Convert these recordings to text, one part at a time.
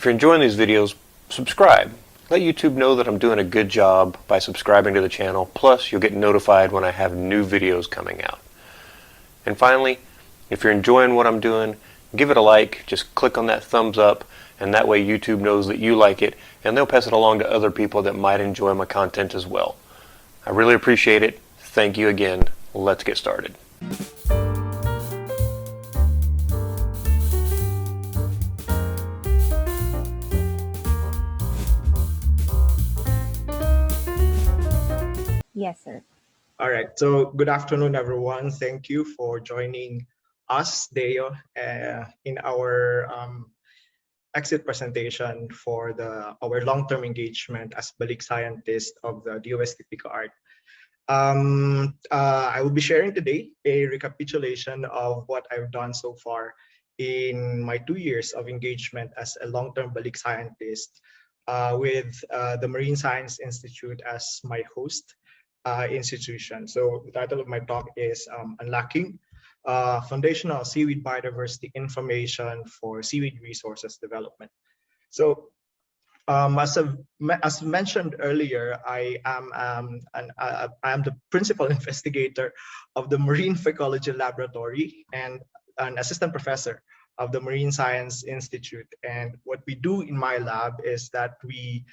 If you're enjoying these videos, subscribe. Let YouTube know that I'm doing a good job by subscribing to the channel. Plus, you'll get notified when I have new videos coming out. And finally, if you're enjoying what I'm doing, give it a like. Just click on that thumbs up, and that way YouTube knows that you like it, and they'll pass it along to other people that might enjoy my content as well. I really appreciate it. Thank you again. Let's get started. Yes, sir. All right. So good afternoon, everyone. Thank you for joining us, Deo, in our exit presentation for our long-term engagement as Balik Scientist of the DOST PICART. I will be sharing today a recapitulation of what I've done so far in my 2 years of engagement as a long-term Balik Scientist with the Marine Science Institute as my host institution. So the title of my talk is Unlocking Foundational Seaweed Biodiversity Information for Seaweed Resources Development. So as mentioned earlier, I am the principal investigator of the Marine Phycology Laboratory and an assistant professor of the Marine Science Institute. And what we do in my lab is that we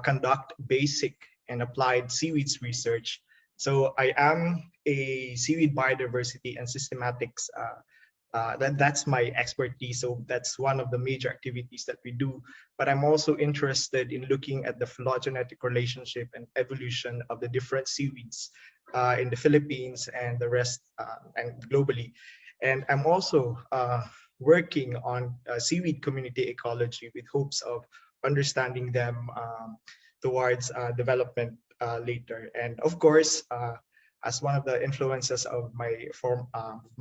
conduct basic and applied seaweeds research. So I am a seaweed biodiversity and systematics, that's my expertise. So that's one of the major activities that we do. But I'm also interested in looking at the phylogenetic relationship and evolution of the different seaweeds in the Philippines and the rest and globally. And I'm also working on seaweed community ecology with hopes of understanding them towards development later. And of course, as one of the influences of my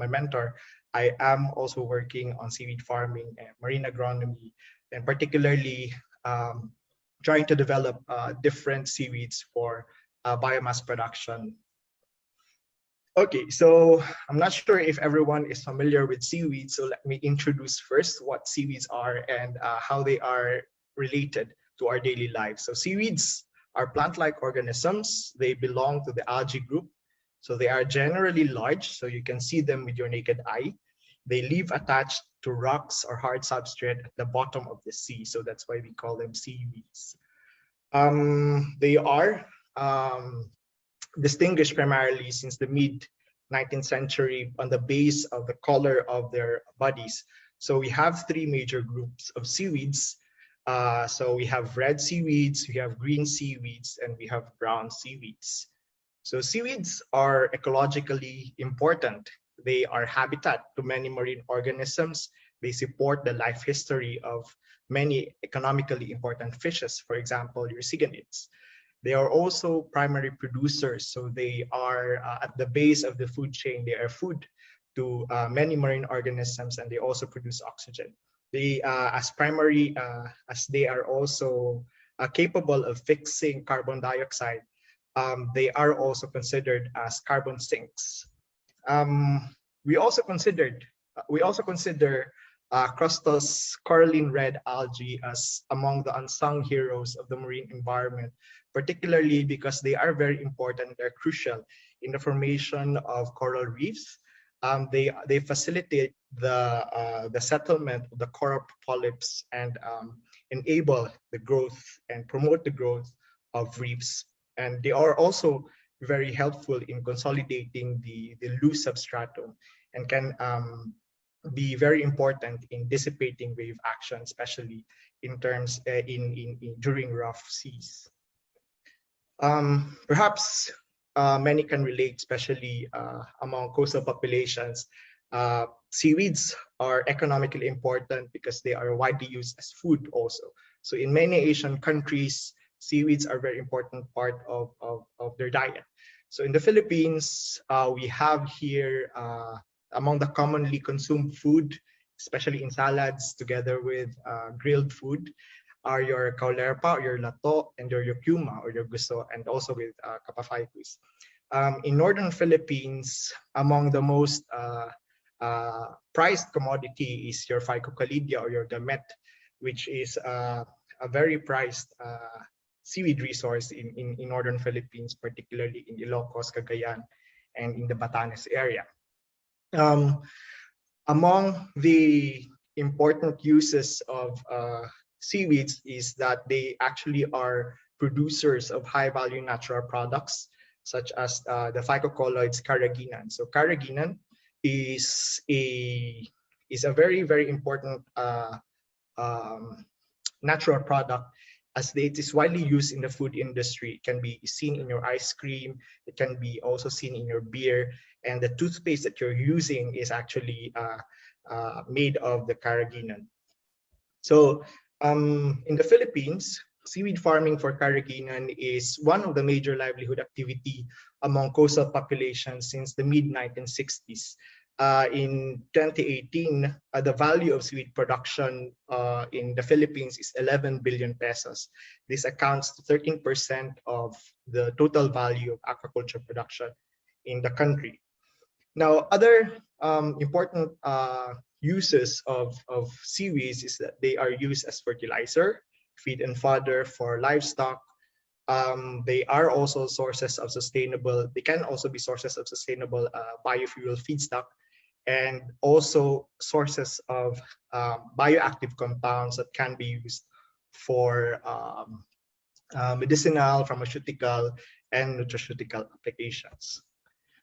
mentor, I am also working on seaweed farming and marine agronomy, and particularly trying to develop different seaweeds for biomass production. Okay, so I'm not sure if everyone is familiar with seaweeds, so let me introduce first what seaweeds are and how they are related to our daily lives. So seaweeds are plant-like organisms. They belong to the algae group. So they are generally large, so you can see them with your naked eye. They live attached to rocks or hard substrate at the bottom of the sea. So that's why we call them seaweeds. They are distinguished primarily since the mid-19th century on the base of the color of their bodies. So we have three major groups of seaweeds. So we have red seaweeds, we have green seaweeds, and we have brown seaweeds. So seaweeds are ecologically important. They are habitat to many marine organisms. They support the life history of many economically important fishes, for example, your sigonids. They are also primary producers, so they are at the base of the food chain. They are food to many marine organisms, and they also produce oxygen. They, as they are also capable of fixing carbon dioxide, they are also considered as carbon sinks. We also consider Crustulus coralline red algae as among the unsung heroes of the marine environment, particularly because they are very important. They're crucial in the formation of coral reefs. They facilitate the settlement of the coral polyps and enable the growth and promote the growth of reefs. And they are also very helpful in consolidating the loose substratum and can be very important in dissipating wave action, especially in terms during rough seas. Perhaps many can relate, especially among coastal populations. Seaweeds are economically important because they are widely used as food also. So in many Asian countries, seaweeds are a very important part of their diet. So in the Philippines, we have here among the commonly consumed food, especially in salads together with grilled food, are your kaulerpa, or your lato, and your yukyuma, or your gusto, and also with kapafaikus. In northern Philippines, among the most prized commodity is your phycocalidia or your gamet. which is a very prized seaweed resource in northern Philippines, particularly in Ilocos, Cagayan, and in the Batanes area. Among the important uses of seaweeds is that they actually are producers of high-value natural products, such as the phycocolloids carrageenan. So carrageenan is a very, very important natural product, as it is widely used in the food industry. It can be seen in your ice cream, it can be also seen in your beer, and the toothpaste that you're using is actually made of the carrageenan. So in the Philippines, seaweed farming for carrageenan is one of the major livelihood activity among coastal populations since the mid-1960s. In 2018, the value of seaweed production in the Philippines is 11 billion pesos. This accounts to 13% of the total value of aquaculture production in the country. Now, other important uses of seaweeds is that they are used as fertilizer, feed and fodder for livestock. They are also sources of sustainable, they can also be sources of sustainable biofuel feedstock, and also sources of bioactive compounds that can be used for medicinal, pharmaceutical, and nutraceutical applications.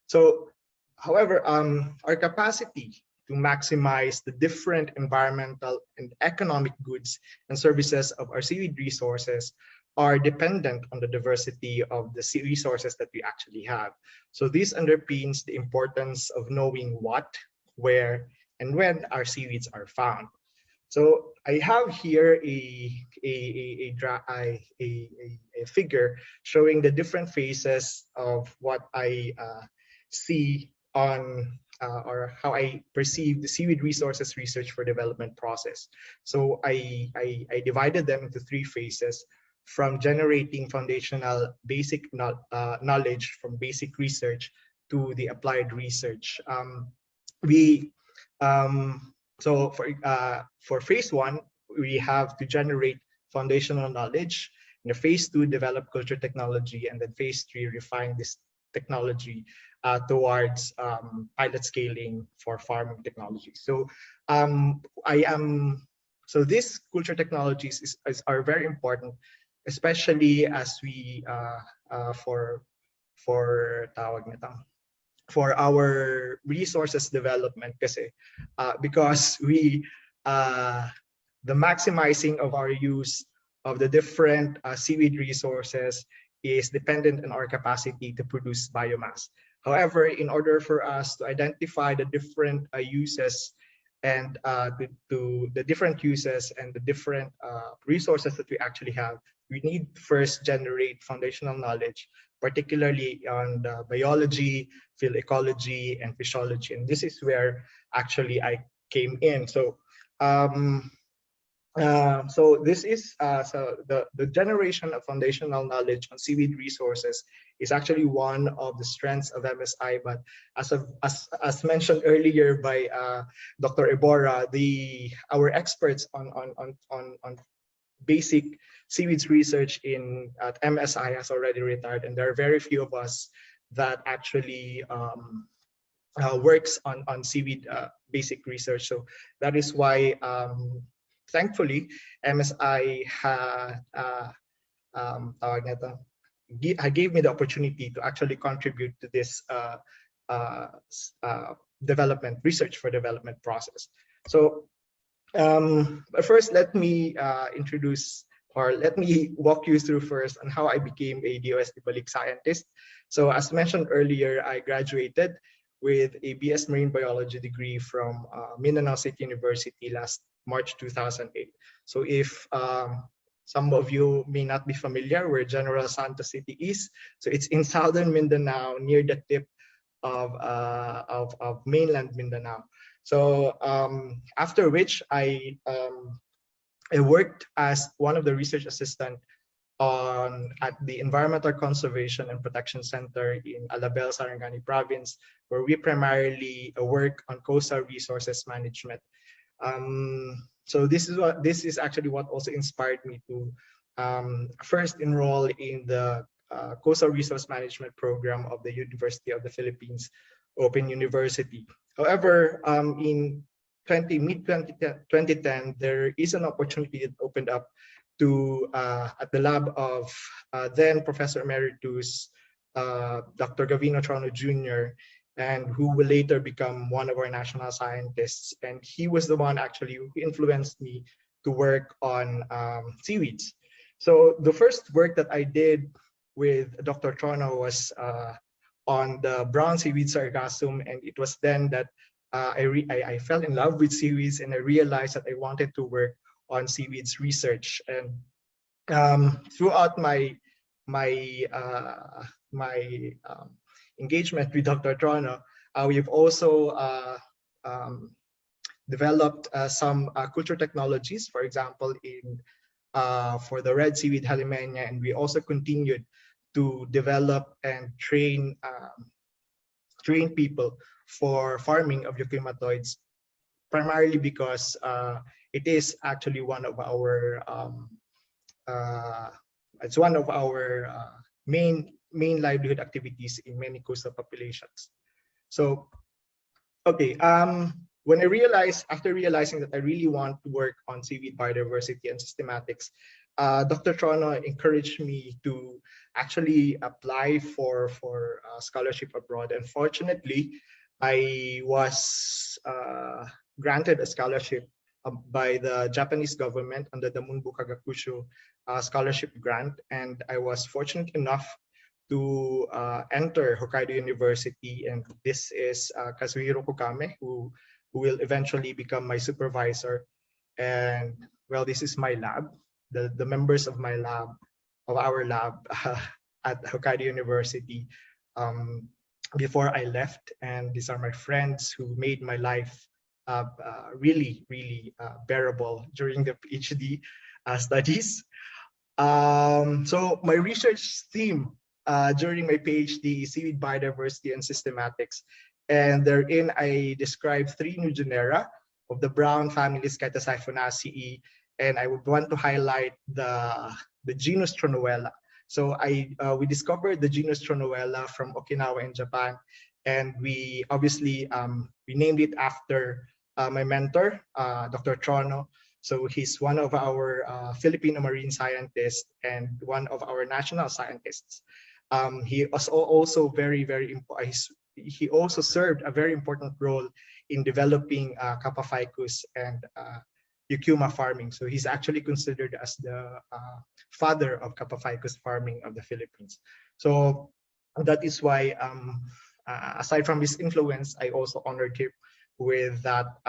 So, however, our capacity to maximize the different environmental and economic goods and services of our seaweed resources are dependent on the diversity of the sea resources that we actually have. So this underpins the importance of knowing what, where, and when our seaweeds are found. So I have here a figure showing the different phases of what I see on or how I perceive the seaweed resources research for development process. So I divided them into three phases, from generating foundational basic knowledge from basic research to the applied research. So for phase one, we have to generate foundational knowledge. In the phase two, develop culture technology, and then phase three, refine this technology towards pilot scaling for farming technology. So so these culture technologies are very important, especially as we for our resources development, because the maximizing of our use of the different seaweed resources is dependent on our capacity to produce biomass. However, in order for us to identify the different uses and the different uses and the different resources that we actually have, we need to first generate foundational knowledge, particularly on the biology, field ecology, and physiology. And this is where actually I came in. So this is the generation of foundational knowledge on seaweed resources is actually one of the strengths of MSI. But as mentioned earlier by Dr. Iborra, our experts on basic seaweeds research at MSI has already retired, and there are very few of us that actually works on seaweed basic research. So that is why thankfully MSI gave me the opportunity to actually contribute to this development research for development process. So but first, let me let me walk you through first on how I became a DOST Balik scientist. So as mentioned earlier, I graduated with a BS Marine Biology degree from Mindanao State University last March 2008. So if some of you may not be familiar where General Santos City is, so it's in southern Mindanao near the tip of mainland Mindanao. So after which I worked as one of the research assistant at the Environmental Conservation and Protection Center in Alabel, Sarangani Province, where we primarily work on coastal resources management. So this is actually what also inspired me to first enroll in the Coastal Resource Management program of the University of the Philippines Open University. However, in mid 2010, there is an opportunity that opened up to at the lab of then Professor Emeritus Dr. Gavino Trono Jr., and who will later become one of our national scientists. And he was the one actually who influenced me to work on seaweeds. So the first work that I did with Dr. Trono was on the brown seaweed sargassum, and it was then that I fell in love with seaweeds, and I realized that I wanted to work on seaweeds research. And throughout my engagement with Dr. Trono, we've also developed some culture technologies, for example, for the red seaweed Halimenia, and we also continued to develop and train people for farming of euchymatoids, primarily because it is actually one of our main livelihood activities in many coastal populations. So, okay, when after realizing that I really want to work on seaweed biodiversity and systematics, Dr. Trono encouraged me to actually apply for scholarship abroad. And fortunately, I was granted a scholarship by the Japanese government under the Munbu Kagakusho scholarship grant. And I was fortunate enough to enter Hokkaido University. And this is Kazuhiro Kokame, who will eventually become my supervisor. And well, this is my lab, the members of my lab, of our lab at Hokkaido University before I left. And these are my friends who made my life really, really bearable during the PhD studies. So my research theme during my PhD is seaweed biodiversity and systematics. And therein, I described 3 new genera of the brown family Scytosiphonaceae, and I would want to highlight the genus Tronuella. So we discovered the genus Tronuella from Okinawa in Japan, and we obviously we named it after my mentor, Dr. Trono. So he's one of our Filipino marine scientists and one of our national scientists. He was also he also served a very important role in developing Kappa ficus and Eucheuma farming. So he's actually considered as the father of Kappa ficus farming of the Philippines. So that is why, aside from his influence, I also honored him with that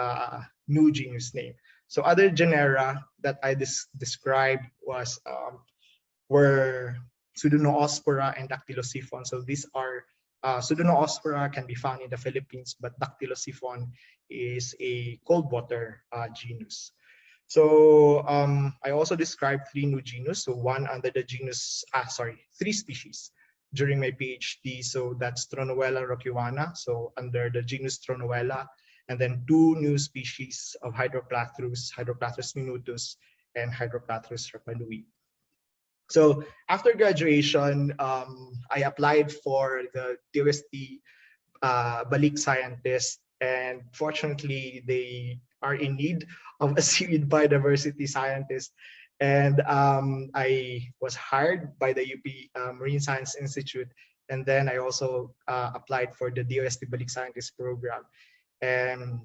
new genus name. So other genera that I described were Pseudonoospora and Dactylosiphon. So these are Pseudonoospora can be found in the Philippines, but Dactylosiphon is a cold water genus. So I also described 3 new genus. So one under the genus, 3 species during my PhD. So that's Tronuella roquiana, so under the genus Tronuella, and then 2 new species of Hydroplathrus, Hydroplathrus minutus and Hydroplathrus rapanui. So after graduation, I applied for the DOST Balik scientist, and fortunately, they are in need of a seaweed biodiversity scientist. And I was hired by the UP Marine Science Institute, and then I also applied for the DOST Balik Scientist program. And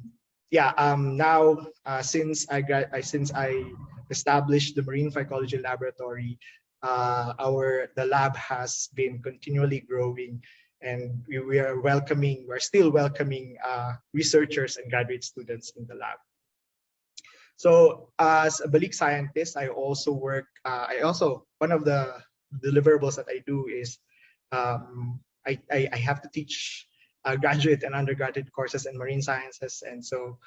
yeah, now since I established the Marine Phycology Laboratory, the lab has been continually growing, and we're still welcoming researchers and graduate students in the lab. So as a Balik scientist, I also work. One of the deliverables that I do is I have to teach graduate and undergraduate courses in marine sciences, and so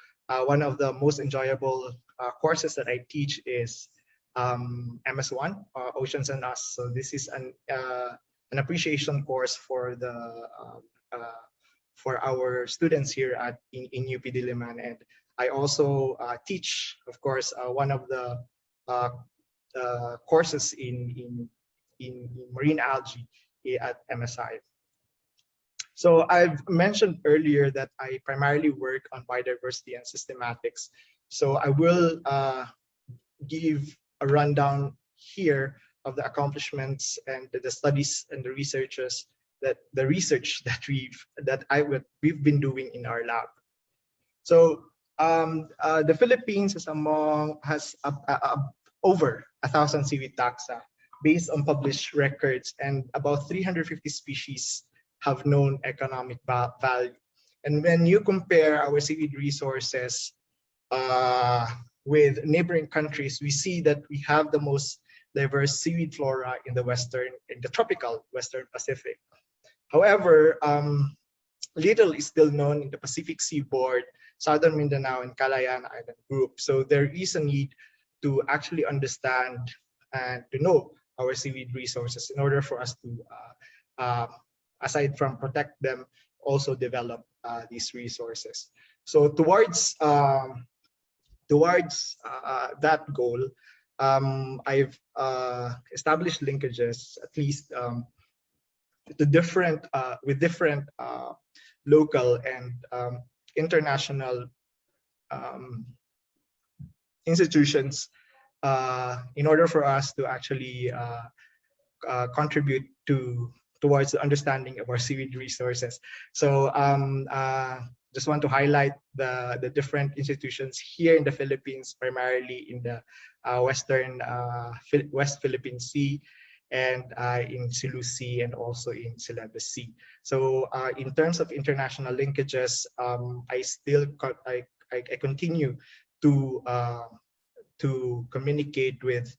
one of the most enjoyable courses that I teach is MS1, Oceans and Us. So this is an appreciation course for our students here in UP Diliman, and I also teach, of course, one of the courses in marine algae at MSI. So I've mentioned earlier that I primarily work on biodiversity and systematics. So I will give a rundown here of the accomplishments and the studies and the research that we've been doing in our lab. So the Philippines is has over 1,000 seaweed taxa based on published records, and about 350 species have known economic value. And when you compare our seaweed resources with neighboring countries, we see that we have the most diverse seaweed flora in the tropical Western Pacific. However, little is still known in the Pacific Seaboard, Southern Mindanao, and Calayan Island group. So there is a need to actually understand and to know our seaweed resources in order for us to, aside from protect them, also develop these resources. So towards that goal, I've established linkages, at least with different local and international institutions in order for us to actually contribute towards the understanding of our seaweed resources. So just want to highlight the different institutions here in the Philippines, primarily in the West Philippine Sea, and in Cebu Sea, and also in Celebes Sea. So in terms of international linkages, I continue to communicate with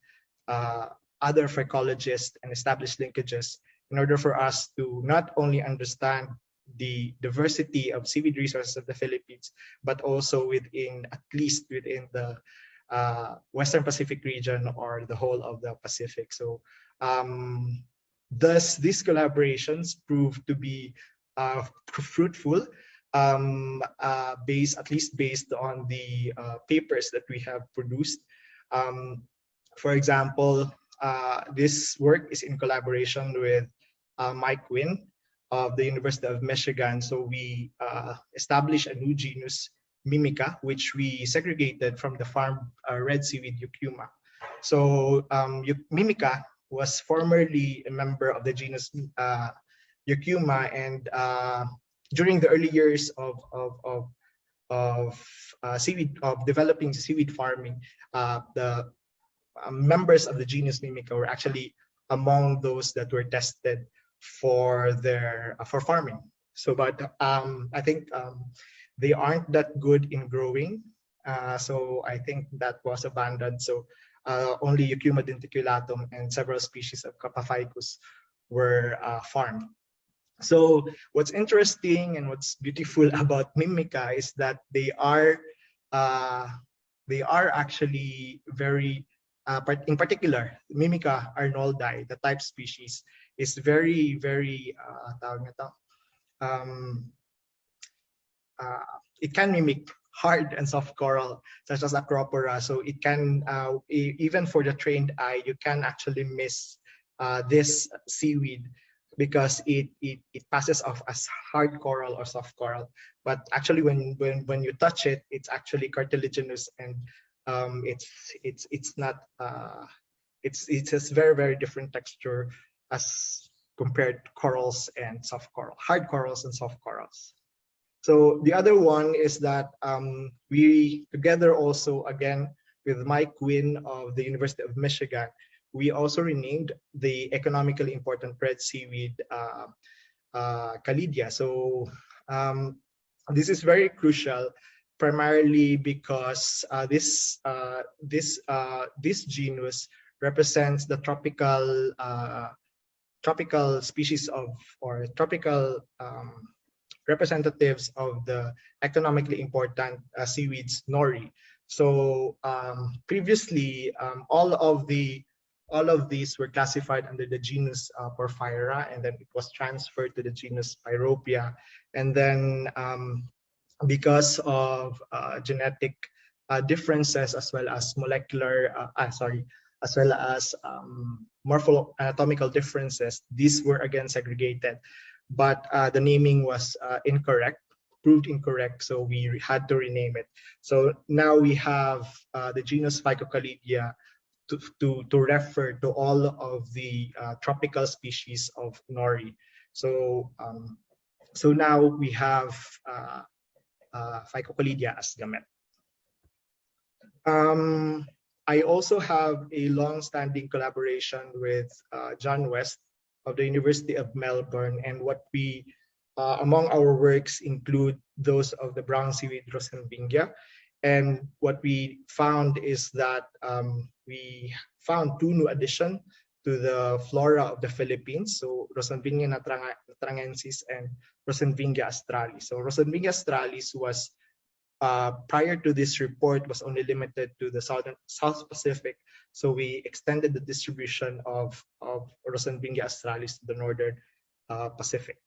other phycologists and establish linkages in order for us to not only understand the diversity of seaweed resources of the Philippines, but also at least within the Western Pacific region or the whole of the Pacific. So thus these collaborations prove to be fruitful, at least based on the papers that we have produced. For example, this work is in collaboration with Mike Wynn of the University of Michigan. So we established a new genus, Mimica, which we segregated from the farm red seaweed Eucheuma. So Mimica was formerly a member of the genus Eucheuma, and during the early years of developing seaweed farming, the members of the genus Mimica were actually among those that were tested for farming. So, but I think they aren't that good in growing. So I think that was abandoned. So only Eucheuma denticulatum and several species of Capophycus were farmed. So what's interesting and what's beautiful about Mimica is that they are actually very, in particular, Mimica arnoldi, the type species, is very, very, it can mimic hard and soft coral, such as Acropora. So it can, even for the trained eye, you can actually miss this seaweed because it passes off as hard coral or soft coral. But actually, when you touch it, it's actually cartilaginous, and it's not it has very, very different texture as compared to corals and soft coral, hard corals and soft corals. So the other one is that we together also, again, with Mike Wynn of the University of Michigan, we also renamed the economically important red seaweed Calidia. So this is very crucial, primarily because this genus represents the tropical species of, or tropical representatives of the economically important seaweeds nori. So previously, all of these were classified under the genus Porphyra, and then it was transferred to the genus Pyropia. And then because of genetic differences as well as as well as morpho-anatomical differences. These were again segregated, but the naming was proved incorrect, so we had to rename it. So now we have the genus Phycocalidia to refer to all of the tropical species of nori. So so now we have Phycocalidia as gamet. I also have a long-standing collaboration with John West of the University of Melbourne, and what we among our works include those of the brown seaweed Rosenvingia. And what we found is that we found two new additions to the flora of the Philippines. So Rosenvingia natrangensis and Rosenvingia australis. So Rosenvingia australis was prior to this report was only limited to the South Pacific. So we extended the distribution of Rosenvingia australis to the northern Pacific.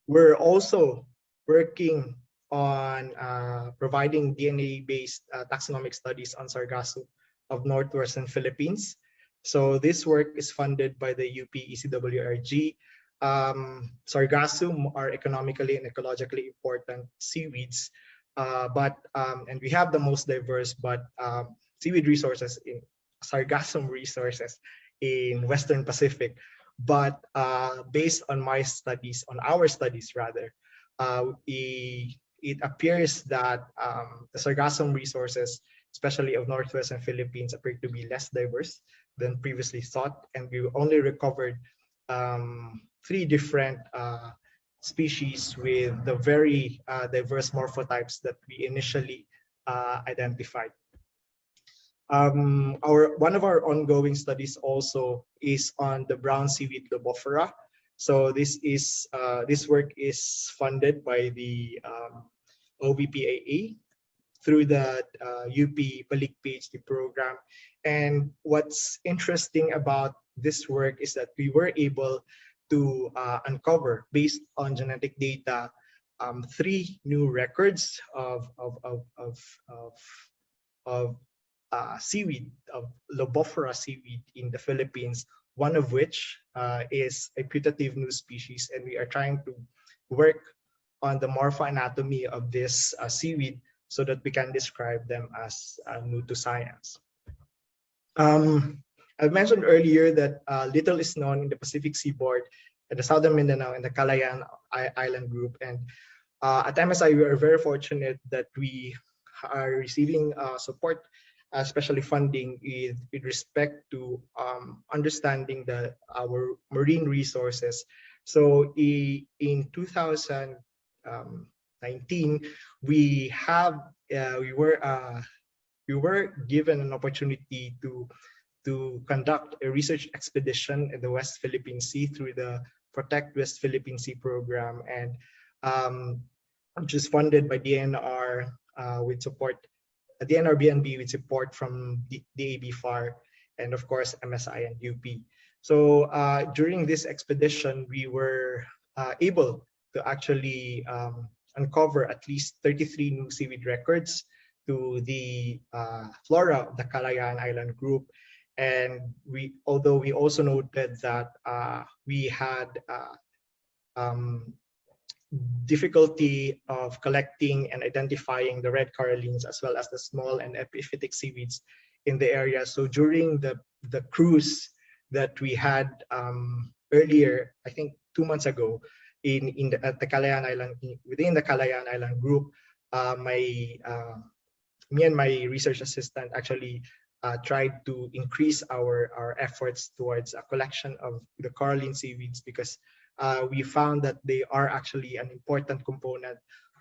We're also working on providing DNA-based taxonomic studies on Sargasso of northwestern Philippines. So this work is funded by the UP ECWRG. Sargasso are economically and ecologically important seaweeds, and we have the most diverse seaweed resources in Sargassum resources in Western Pacific. But based on our studies rather, it appears that the Sargassum resources, especially of northwestern Philippines, appear to be less diverse than previously thought, and we only recovered 3 different species with the very diverse morphotypes that we initially identified. One of our ongoing studies also is on the brown seaweed Lobophora. So this work is funded by the OVPAA through the UP Balik PhD program. And what's interesting about this work is that we were able to uncover, based on genetic data, 3 new records of seaweed, of Lobophora seaweed in the Philippines, one of which is a putative new species, and we are trying to work on the morphoanatomy of this seaweed so that we can describe them as new to science. I've mentioned earlier that little is known in the Pacific seaboard, at the southern Mindanao, and the Calayan Island group. And at MSI, we are very fortunate that we are receiving support, especially funding with respect to understanding our marine resources. So in 2019, we were given an opportunity to conduct a research expedition in the West Philippine Sea through the Protect West Philippine Sea program, and which is funded by DNR with support, DNR BNB with support from DAB-FAR, and of course MSI and UP. So during this expedition, we were able to actually uncover at least 33 new seaweed records to the flora of the Calayan Island group. And although we also noted that we had difficulty of collecting and identifying the red corallines as well as the small and epiphytic seaweeds in the area. So during the cruise that we had earlier, I think 2 months ago, at the Calayan Island, within the Calayan Island group, me and my research assistant actually tried to increase our efforts towards a collection of the coralline seaweeds, because we found that they are actually an important component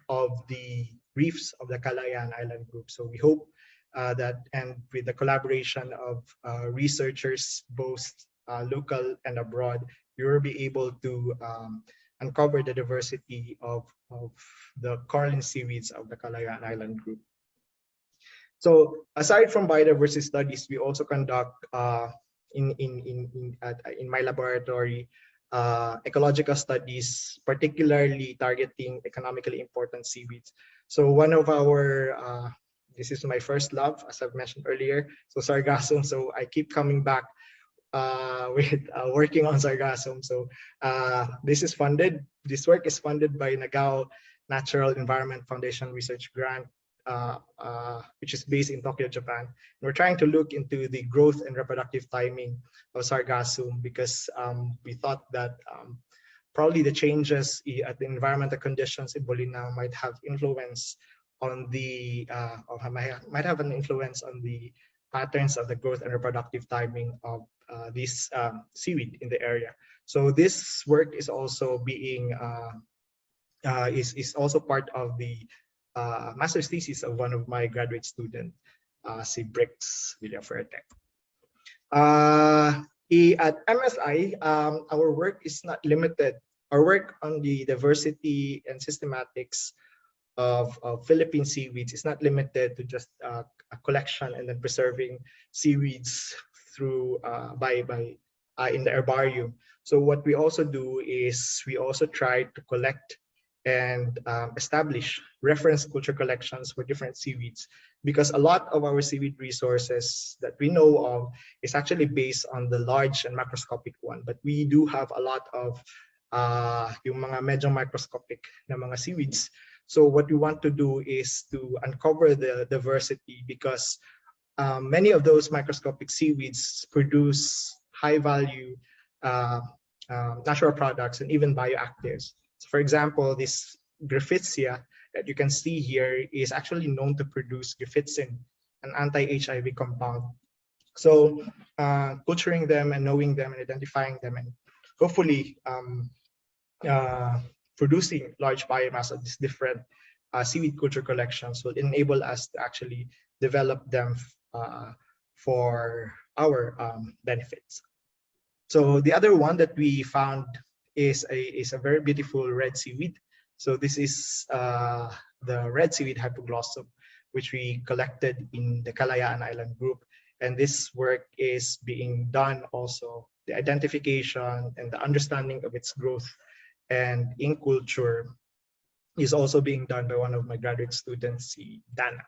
of the reefs of the Calayan Island group. So we hope that, and with the collaboration of researchers, both local and abroad, we will be able to uncover the diversity of the coralline seaweeds of the Calayan Island group. So aside from biodiversity studies, we also conduct in my laboratory ecological studies, particularly targeting economically important seaweeds. So one of our, this is my first love, as I've mentioned earlier, so sargassum. So I keep coming back with working on sargassum. So this work is funded by Nagao Natural Environment Foundation Research Grant, which is based in Tokyo, Japan. And we're trying to look into the growth and reproductive timing of sargassum because we thought that probably the changes at the environmental conditions in Bolinao might have influence on the, might have an influence on the patterns of the growth and reproductive timing of this seaweed in the area. So this work is also being is also part of the master's thesis of one of my graduate students, si Brix Villafuerte. At MSI, our work is not limited. Our work on the diversity and systematics of Philippine seaweeds is not limited to just a collection and then preserving seaweeds through in the herbarium. So what we also do is we also try to collect and establish reference culture collections for different seaweeds, because a lot of our seaweed resources that we know of is actually based on the large and macroscopic one, but we do have a lot of yung mga medyo microscopic na mga seaweeds. So what we want to do is to uncover the diversity, because many of those microscopic seaweeds produce high value natural products and even bioactives. So for example, this Griffithsia that you can see here is actually known to produce Griffithsin, an anti-HIV compound. So culturing them and knowing them and identifying them and hopefully producing large biomass of these different seaweed culture collections will enable us to actually develop them for our benefits. So the other one that we found is a very beautiful red seaweed. So this is the red seaweed hypoglossum, which we collected in the Kalayaan Island group. And this work is being done also, the identification and the understanding of its growth and in culture is also being done by one of my graduate students, Dana.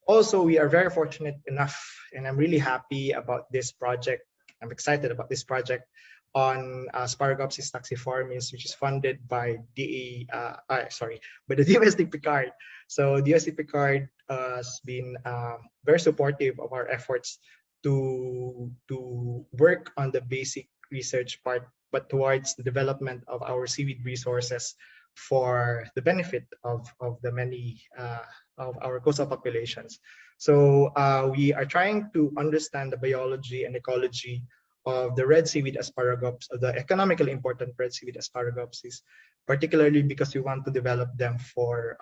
Also, we are very fortunate enough, and I'm really happy about this project. I'm excited about this project on Asparagopsis taxiformis, which is funded by the DOST Picard. So DOST Picard has been very supportive of our efforts to work on the basic research part, but towards the development of our seaweed resources for the benefit of the many of our coastal populations. So we are trying to understand the biology and ecology of the red seaweed Asparagopsis, the economically important red seaweed Asparagopsis, particularly because we want to develop them for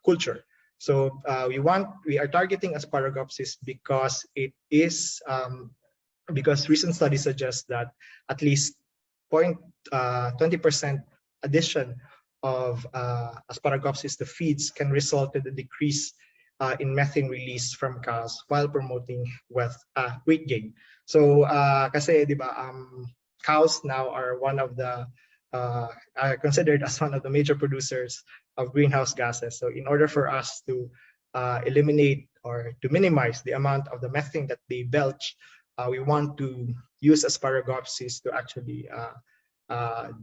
culture. So we are targeting Asparagopsis because it is because recent studies suggest that at least 20% addition of Asparagopsis to feeds can result in a decrease in methane release from cows while promoting weight gain. So kasi di ba cows now are one of the are considered as one of the major producers of greenhouse gases. So in order for us to eliminate or to minimize the amount of the methane that they belch, we want to use Asparagopsis to actually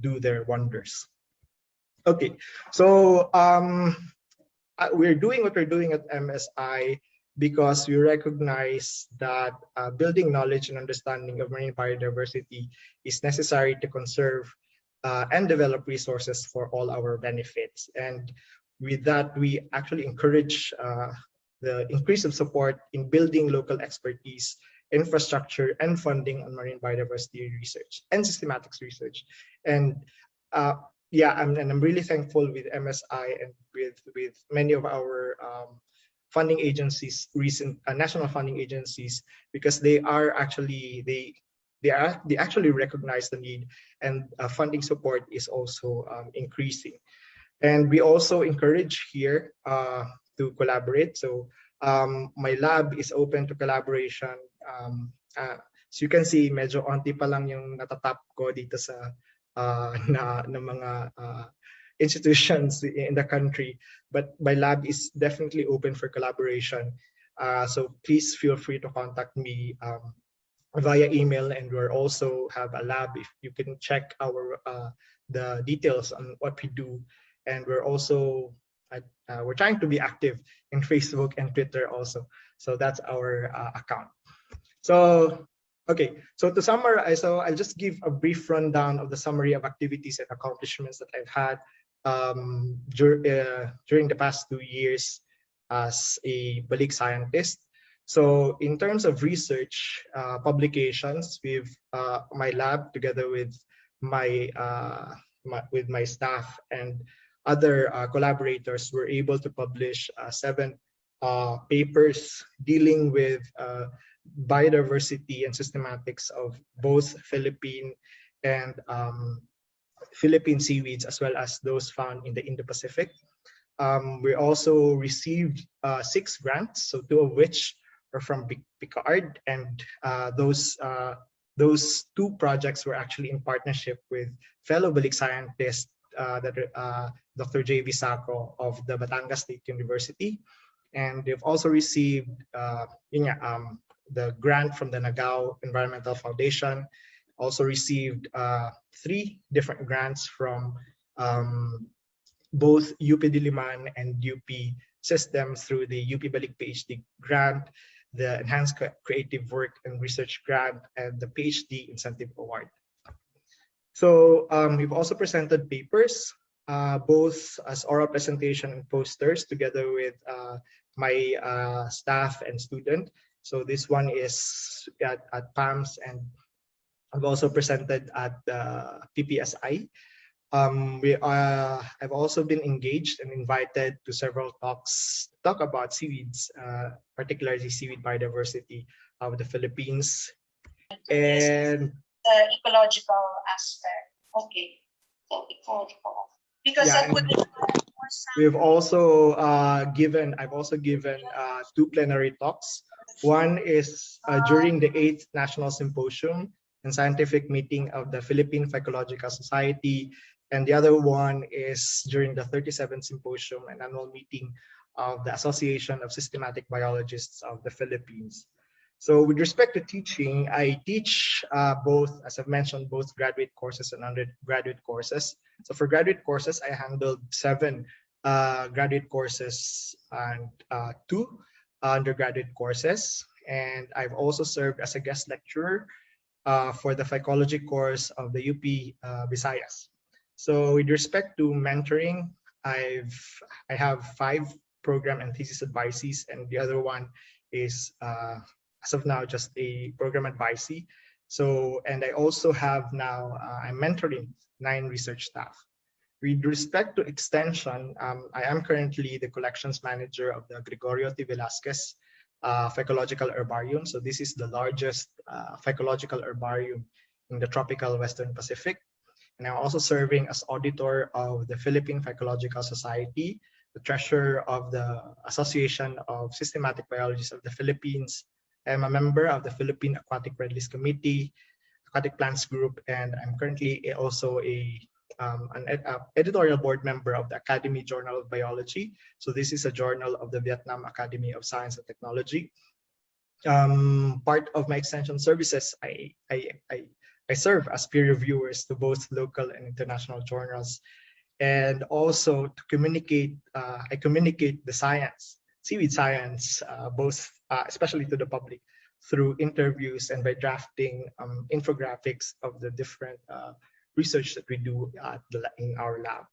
do their wonders. Okay, so we're doing what we're doing at MSI because we recognize that building knowledge and understanding of marine biodiversity is necessary to conserve and develop resources for all our benefits. And with that, we actually encourage the increase of support in building local expertise, infrastructure, and funding on marine biodiversity research and systematics research. And I'm really thankful with MSI and with many of our funding agencies, recent national funding agencies, because they actually recognize the need, and funding support is also increasing. And we also encourage here to collaborate. So my lab is open to collaboration. So you can see, medyo onti pa lang yung natatap ko dito sa na mga institutions in the country. But my lab is definitely open for collaboration. So please feel free to contact me via email, and we're also have a lab. If you can check our the details on what we do, and we're also we're trying to be active in Facebook and Twitter also. So that's our account. So okay, so to summarize, so I'll just give a brief rundown of the summary of activities and accomplishments that I've had during the past 2 years as a Balik scientist. So in terms of research publications, we've my lab together with my staff and other collaborators were able to publish 7 papers dealing with biodiversity and systematics of both Philippine seaweeds, as well as those found in the Indo-Pacific. We also received 6 grants, so 2 of which are from Picard, and those 2 projects were actually in partnership with fellow Balik scientists, Dr. J.V. Sacco of the Batangas State University. And they've also received the grant from the Nagao Environmental Foundation, also received 3 different grants from both UP Diliman and UP systems through the UP Balik PhD grant, the Enhanced Creative Work and Research grant, and the PhD Incentive Award. So we've also presented papers, both as oral presentation and posters, together with my staff and student. So this one is at PAMS, and I've also presented at PPSI. I've also been engaged and invited to several talks to talk about seaweeds, particularly seaweed biodiversity of the Philippines. And the ecological aspect. Okay, so ecological. Because yeah, we've also given 2 plenary talks. One is during the 8th National Symposium and Scientific Meeting of the Philippine Phycological Society, and the other one is during the 37th Symposium and Annual Meeting of the Association of Systematic Biologists of the Philippines. So with respect to teaching, I teach both, as I've mentioned, both graduate courses and undergraduate courses. So for graduate courses, I handled 7 graduate courses and 2 undergraduate courses. And I've also served as a guest lecturer for the phycology course of the UP Visayas. So with respect to mentoring, I have 5 program and thesis advisees, and the other one is as of now just a program advisee. So, and I also have now I'm mentoring 9 research staff. With respect to extension, I am currently the collections manager of the Gregorio T. Velasquez Phycological Herbarium. So this is the largest phycological herbarium in the tropical Western Pacific. And I'm also serving as auditor of the Philippine Phycological Society, the treasurer of the Association of Systematic Biologists of the Philippines. I'm a member of the Philippine Aquatic Red List Committee, Aquatic Plants Group, and I'm currently also an editorial board member of the Academy Journal of Biology. So this is a journal of the Vietnam Academy of Science and Technology. Part of my extension services, I serve as peer reviewers to both local and international journals, and also to communicate. I communicate the science, seaweed science, both especially to the public through interviews and by drafting infographics of the different research that we do in our lab.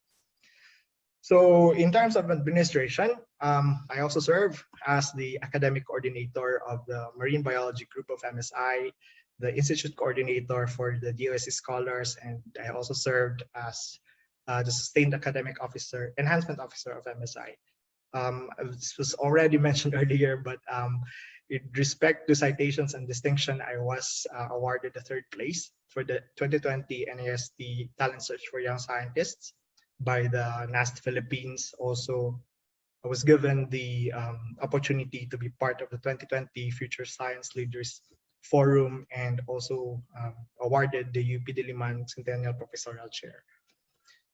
So in terms of administration, I also serve as the academic coordinator of the Marine Biology Group of MSI, the Institute Coordinator for the DOSC Scholars, and I also served as the Sustained Academic Officer, Enhancement Officer of MSI. This was already mentioned earlier, but with respect to citations and distinction, I was awarded the 3rd place for the 2020 NASD Talent Search for Young Scientists by the NAST Philippines. Also, I was given the opportunity to be part of the 2020 Future Science Leaders Forum, and also awarded the UP Diliman Centennial Professorial Chair.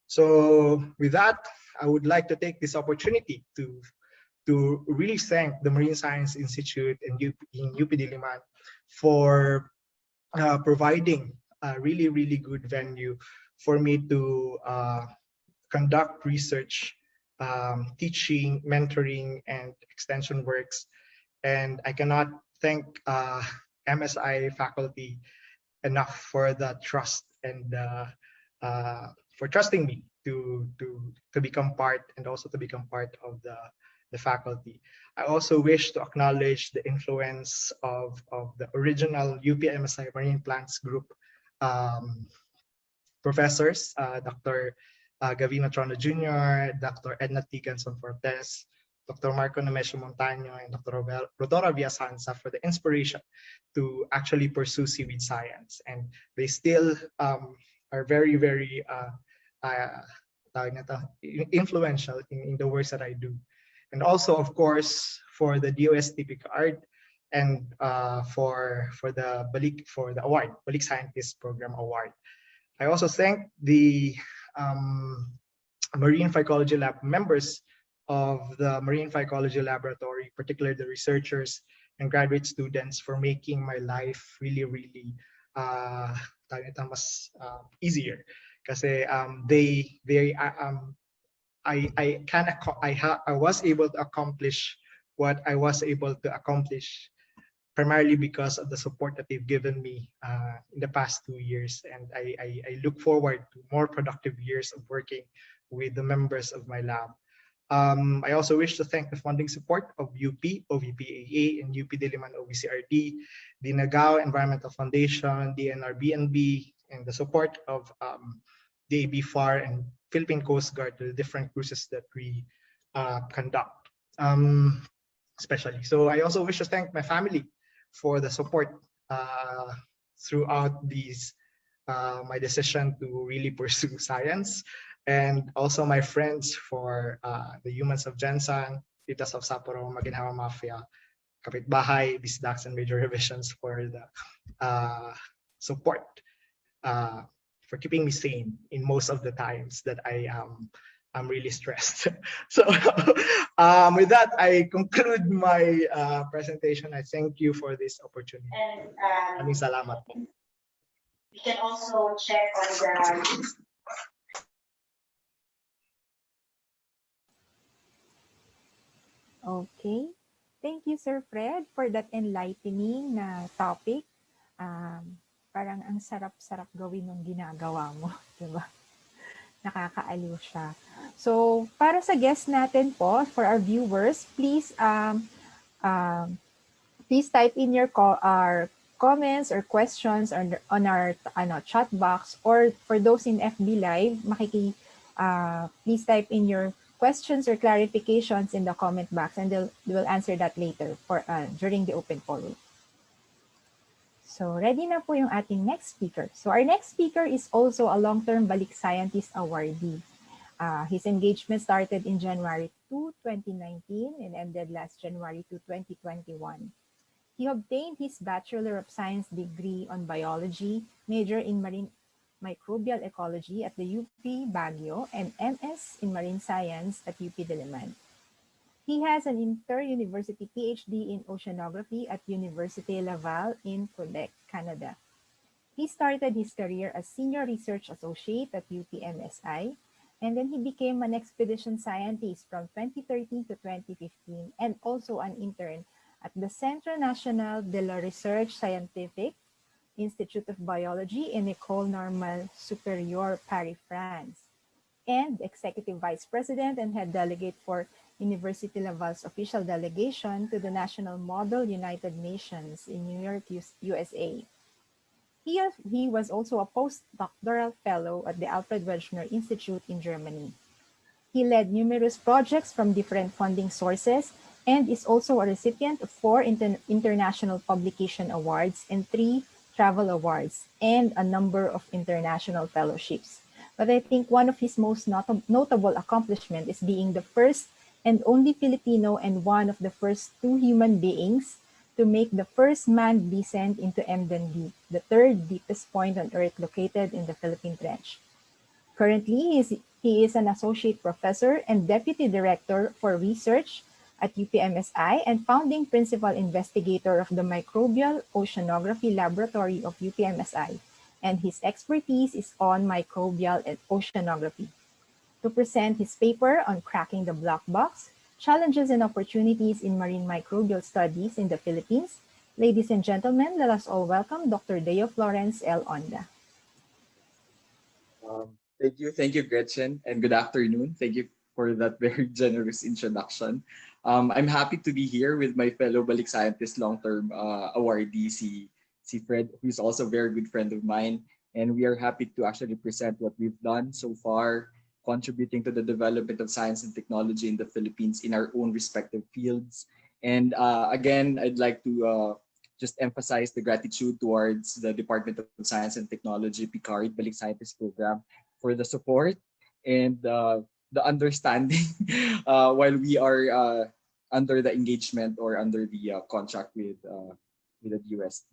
So with that, I would like to take this opportunity to really thank the Marine Science Institute and UP Diliman for providing a really, really good venue for me to conduct research, teaching, mentoring, and extension works. And I cannot thank MSI faculty enough for the trust and for trusting me to become part, and also to become part of the faculty. I also wish to acknowledge the influence of the original UP-MSI Marine Plants Group professors, Dr. Gavino Trono Jr., Dr. Edna Tiganson Fortes, Dr. Marco Nemesio Montaño, and Dr. Rodora Villasanza for the inspiration to actually pursue seaweed science. And they still are very, very influential in the works that I do. And also, of course, for the DOST Picard and for the award, Balik Scientist Program Award. I also thank the Marine Phycology Lab members of the Marine Phycology Laboratory, particularly the researchers and graduate students, for making my life really, really mas easier. Kasi I was able to accomplish what I was able to accomplish primarily because of the support that they've given me in the past 2 years. And I look forward to more productive years of working with the members of my lab. I also wish to thank the funding support of UP, OVPAA, and UP Diliman OVCRD, the Nagao Environmental Foundation, the NRBNB, and the support of the ABFAR and Philippine Coast Guard to the different cruises that we conduct, especially. So I also wish to thank my family for the support throughout these my decision to really pursue science, and also my friends for the Humans of Gensan, Titas of Sapporo, Maginhawa Mafia, Kapitbahay, Bisdax, and Major Revisions for the support for keeping me sane in most of the times that I'm really stressed. So with that, I conclude my presentation. I thank you for this opportunity. And Maraming salamat po. we can also check on the Okay. Thank you, Sir Fred, for that enlightening na topic. Parang ang sarap-sarap gawin ng ginagawa mo, di ba? Nakakaaliw siya. So, para sa guests natin po, for our viewers, please please type in your our comments or questions on our chat box, or for those in FB Live, please type in your questions or clarifications in the comment box, and we'll answer that later during the open forum. So ready na po yung ating next speaker. So our next speaker is also a long-term Balik Scientist awardee. His engagement started in January 2, 2019 and ended last January 2, 2021. He obtained his Bachelor of Science degree on biology, major in marine microbial ecology at the UP Baguio, and MS in marine science at UP Diliman. He has an inter-university PhD in oceanography at Université Laval in Quebec, Canada. He started his career as Senior Research Associate at UPMSI, and then he became an expedition scientist from 2013 to 2015, and also an intern at the Centre National de la Recherche Scientifique, Institute of Biology in École Normale Supérieure, Paris, France, and Executive Vice President and Head Delegate for University Laval's official delegation to the National Model United Nations in New York, USA. He was also a postdoctoral fellow at the Alfred Wegener Institute in Germany. He led numerous projects from different funding sources and is also a recipient of 4 international publication awards and 3 travel awards and a number of international fellowships. But I think one of his most notable accomplishments is being the first and only Filipino and one of the first 2 human beings to make the first manned descent into Emden Deep, the third deepest point on Earth located in the Philippine Trench. Currently, he is an associate professor and deputy director for research at UPMSI and founding principal investigator of the Microbial Oceanography Laboratory of UPMSI, and his expertise is on microbial oceanography. To present his paper on cracking the black box, challenges and opportunities in marine microbial studies in the Philippines, ladies and gentlemen, let us all welcome Dr. Deo Florence L. Onda. Thank you, Gretchen, and good afternoon. Thank you for that very generous introduction. I'm happy to be here with my fellow Balik Scientist long-term awardee, si Fred, who's also a very good friend of mine. And we are happy to actually present what we've done so far, contributing to the development of science and technology in the Philippines in our own respective fields. And again, I'd like to just emphasize the gratitude towards the Department of Science and Technology, PICARD, Balik Scientist Program, for the support and the understanding while we are under the engagement or under the contract with the UST.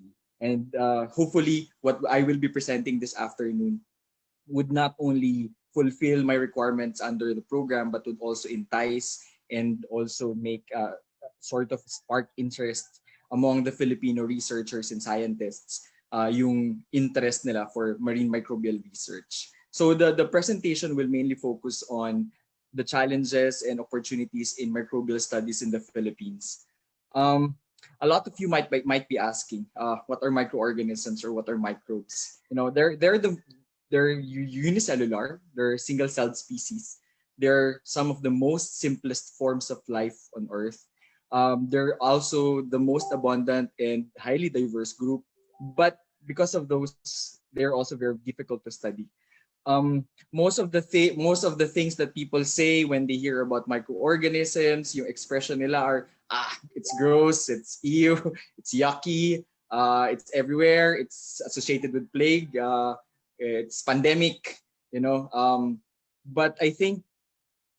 And hopefully what I will be presenting this afternoon would not only fulfill my requirements under the program, but would also entice and also make sort of spark interest among the Filipino researchers and scientists yung interest nila for marine microbial research. So the presentation will mainly focus on the challenges and opportunities in microbial studies in the Philippines. A lot of you might be asking, what are microorganisms or what are microbes? You know, they're unicellular, they're single-celled species. They're some of the most simplest forms of life on Earth. They're also the most abundant and highly diverse group, but because of those, they're also very difficult to study. Most of the things that people say when they hear about microorganisms, yung expression nila are, it's gross, it's ew, it's yucky, it's everywhere, it's associated with plague, it's pandemic, you know. But I think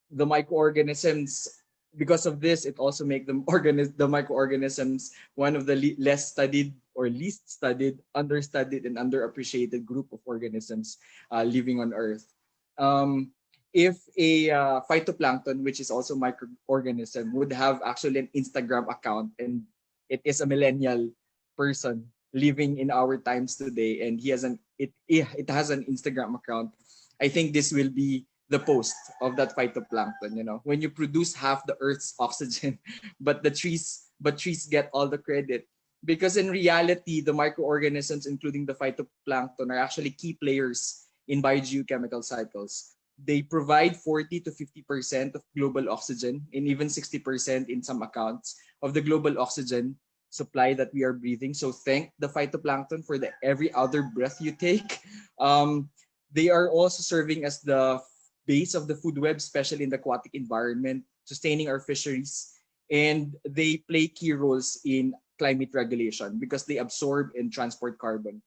the microorganisms, because of this, it also makes the microorganisms one of the less studied or least studied, understudied, and underappreciated group of organisms living on Earth. If a phytoplankton, which is also microorganism, would have actually an Instagram account, and it is a millennial person living in our times today, and it has an Instagram account, I think this will be the post of that phytoplankton. You know, when you produce half the Earth's oxygen, but trees get all the credit. Because in reality, the microorganisms, including the phytoplankton, are actually key players in biogeochemical cycles. They provide 40 to 50% of global oxygen, and even 60% in some accounts of the global oxygen supply that we are breathing. So thank the phytoplankton for every other breath you take. They are also serving as the base of the food web, especially in the aquatic environment, sustaining our fisheries. And they play key roles in climate regulation because they absorb and transport carbon.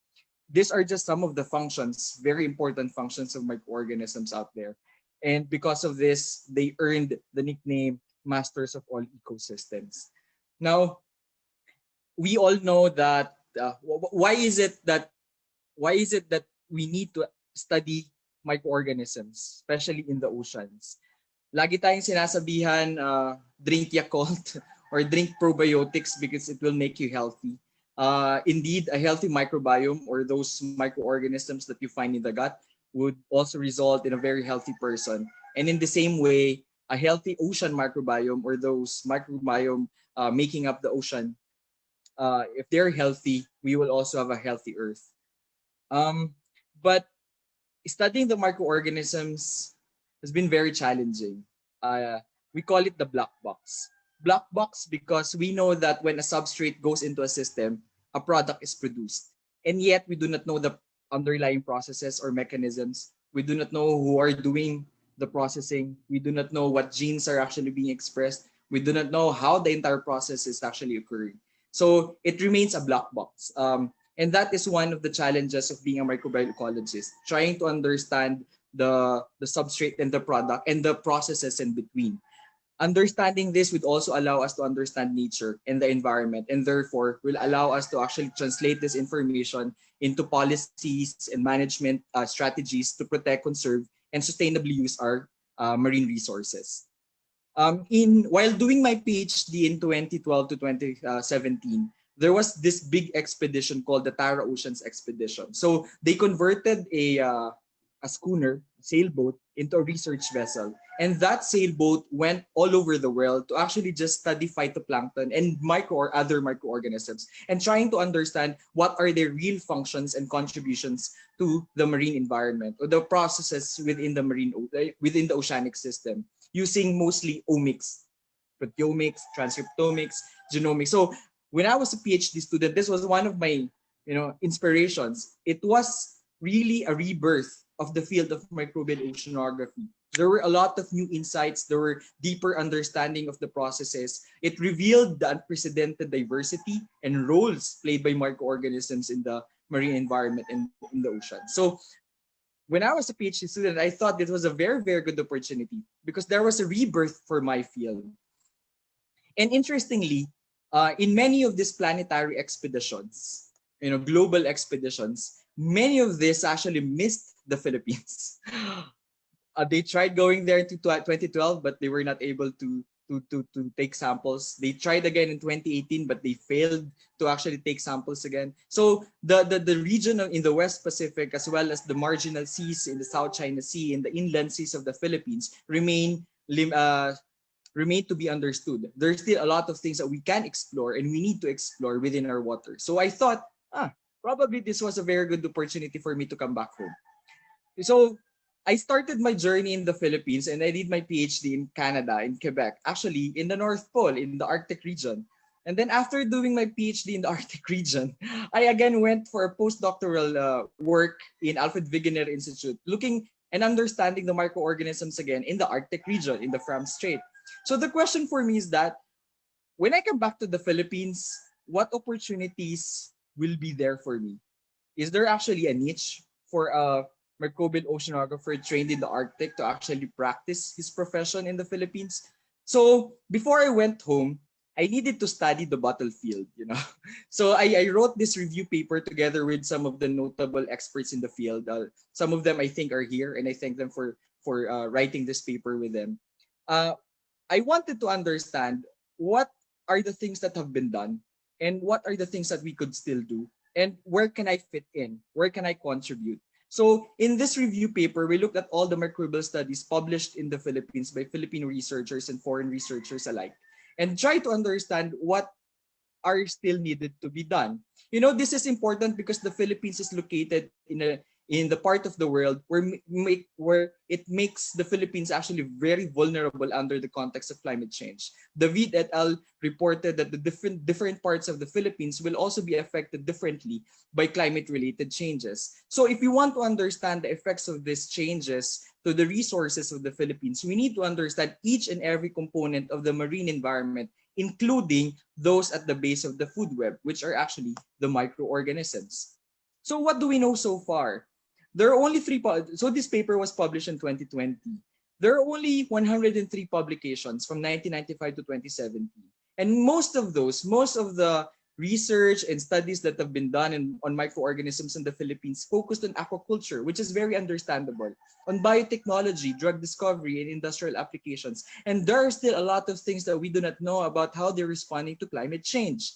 These are just some of the functions, very important functions of microorganisms out there. And because of this, they earned the nickname Masters of All Ecosystems. Now, we all know that why is it that we need to study microorganisms, especially in the oceans? Lagi tayong sinasabihan, drink Yakult or drink probiotics because it will make you healthy. Indeed, a healthy microbiome or those microorganisms that you find in the gut would also result in a very healthy person. And in the same way, a healthy ocean microbiome or those microbiome making up the ocean, if they're healthy, we will also have a healthy Earth. But studying the microorganisms has been very challenging. We call it the black box. Black box because we know that when a substrate goes into a system, a product is produced. And yet we do not know the underlying processes or mechanisms. We do not know who are doing the processing. We do not know what genes are actually being expressed. We do not know how the entire process is actually occurring. So it remains a black box. And that is one of the challenges of being a microbial ecologist, trying to understand the substrate and the product and the processes in between. Understanding this would also allow us to understand nature and the environment, and therefore will allow us to actually translate this information into policies and management strategies to protect, conserve, and sustainably use our marine resources. While doing my PhD in 2012 to 2017, there was this big expedition called the Tara Oceans Expedition. So they converted a schooner, a sailboat, into a research vessel. And that sailboat went all over the world to actually just study phytoplankton and micro or other microorganisms and trying to understand what are their real functions and contributions to the marine environment or the processes within the oceanic system using mostly omics, proteomics, transcriptomics, genomics. So when I was a PhD student, this was one of my inspirations. It was really a rebirth of the field of microbial oceanography. There were a lot of new insights. There were deeper understanding of the processes. It revealed the unprecedented diversity and roles played by microorganisms in the marine environment and in the ocean. So when I was a PhD student, I thought this was a very, very good opportunity because there was a rebirth for my field. And interestingly, in many of these planetary expeditions, global expeditions, many of this actually missed the Philippines. They tried going there into 2012, but they were not able to take samples. They tried again in 2018, but they failed to actually take samples again. So the region in the West Pacific, as well as the marginal seas in the South China Sea and the inland seas of the Philippines remain to be understood. There's still a lot of things that we can explore and we need to explore within our waters. So I thought, probably this was a very good opportunity for me to come back home. So I started my journey in the Philippines and I did my PhD in Canada, in Quebec, actually in the North Pole, in the Arctic region. And then after doing my PhD in the Arctic region, I again went for a postdoctoral work in Alfred Wegener Institute, looking and understanding the microorganisms again in the Arctic region, in the Fram Strait. So the question for me is that when I come back to the Philippines, what opportunities will be there for me? Is there actually a niche for a microbial oceanographer trained in the Arctic to actually practice his profession in the Philippines? So before I went home, I needed to study the battlefield, So I wrote this review paper together with some of the notable experts in the field. Some of them I think are here, and I thank them for writing this paper with them. I wanted to understand what are the things that have been done and what are the things that we could still do and where can I fit in? Where can I contribute? So in this review paper, we looked at all the microbial studies published in the Philippines by Filipino researchers and foreign researchers alike and try to understand what are still needed to be done. This is important because the Philippines is located in the part of the world where it makes the Philippines actually very vulnerable under the context of climate change. David et al. Reported that the different parts of the Philippines will also be affected differently by climate-related changes. So if we want to understand the effects of these changes to the resources of the Philippines, we need to understand each and every component of the marine environment, including those at the base of the food web, which are actually the microorganisms. So what do we know so far? There are only so this paper was published in 2020. There are only 103 publications from 1995 to 2017. And most of the research and studies that have been done on microorganisms in the Philippines focused on aquaculture, which is very understandable, on biotechnology, drug discovery, and industrial applications. And there are still a lot of things that we do not know about how they're responding to climate change.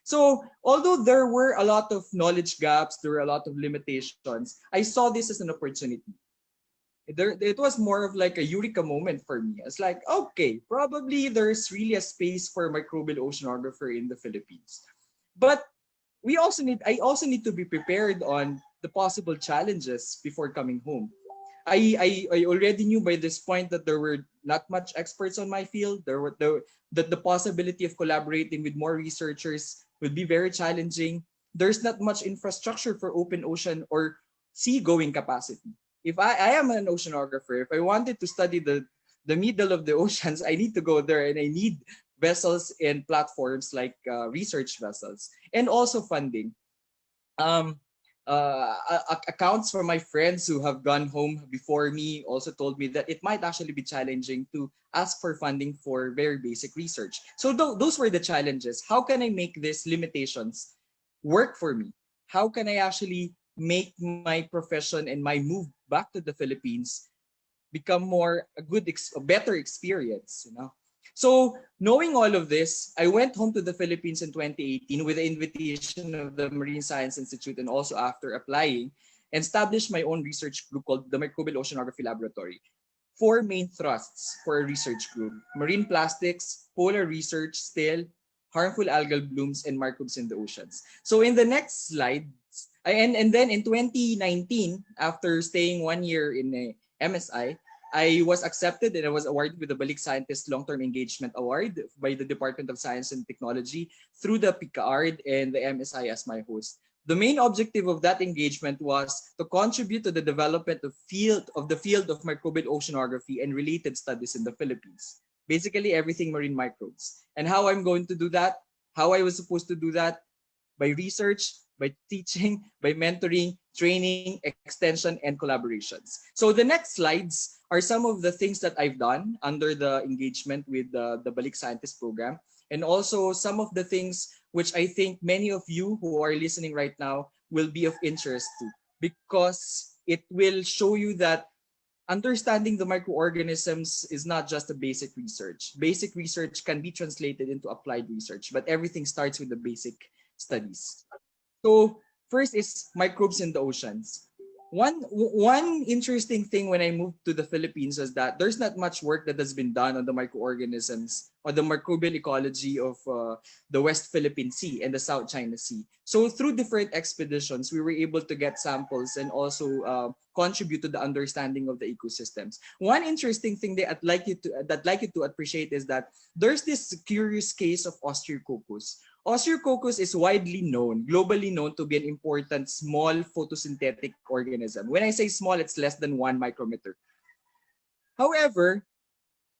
So although there were a lot of knowledge gaps, there were a lot of limitations, I saw this as an opportunity. It was more of like a eureka moment for me. It's like, okay, probably there's really a space for a microbial oceanographer in the Philippines. But I also need to be prepared on the possible challenges before coming home. I already knew by this point that there were not much experts on my field. That the possibility of collaborating with more researchers would be very challenging. There's not much infrastructure for open ocean or sea-going capacity. If I am an oceanographer, if I wanted to study the middle of the oceans, I need to go there and I need vessels and platforms like research vessels and also funding. accounts from my friends who have gone home before me also told me that it might actually be challenging to ask for funding for very basic research. So those were the challenges. How can I make these limitations work for me? How can I actually make my profession and my move back to the Philippines become a better experience, you know? So knowing all of this, I went home to the Philippines in 2018 with the invitation of the Marine Science Institute, and also after applying, and established my own research group called the Microbial Oceanography Laboratory. Four main thrusts for a research group: marine plastics, polar research still, harmful algal blooms, and microbes in the oceans. So in the next slide, and then in 2019, after staying 1 year in a MSI, I was accepted and I was awarded with the Balik Scientist Long-Term Engagement Award by the Department of Science and Technology through the PICARD and the MSI as my host. The main objective of that engagement was to contribute to the development of the field of microbial oceanography and related studies in the Philippines. Basically everything marine microbes. And how I'm going to do that, how I was supposed to do that, by research, by teaching, by mentoring, training, extension, and collaborations. So the next slides are some of the things that I've done under the engagement with the Balik Scientist program, and also some of the things which I think many of you who are listening right now will be of interest to, because it will show you that understanding the microorganisms is not just a basic research. Basic research can be translated into applied research, but everything starts with the basic studies. So first is microbes in the oceans. One interesting thing when I moved to the Philippines is that there's not much work that has been done on the microorganisms or the microbial ecology of the West Philippine Sea and the South China Sea. So through different expeditions, we were able to get samples and also contribute to the understanding of the ecosystems. One interesting thing that I'd like you to appreciate is that there's this curious case of Ostriococcus. Ostriococcus is widely known, globally known to be an important small photosynthetic organism. When I say small, it's less than 1 micrometer. However,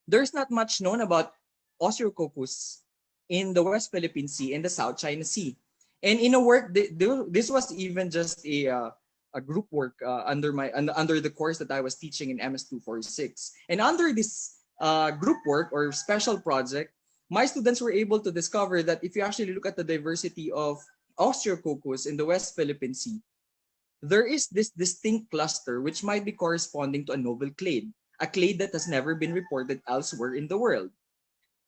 there's not much known about Ostriococcus in the West Philippine Sea and the South China Sea. And in a work, this was even just a group work under the course that I was teaching in MS246. And under this group work or special project, my students were able to discover that if you actually look at the diversity of Ostriococcus in the West Philippine Sea, there is this distinct cluster which might be corresponding to a novel clade, a clade that has never been reported elsewhere in the world.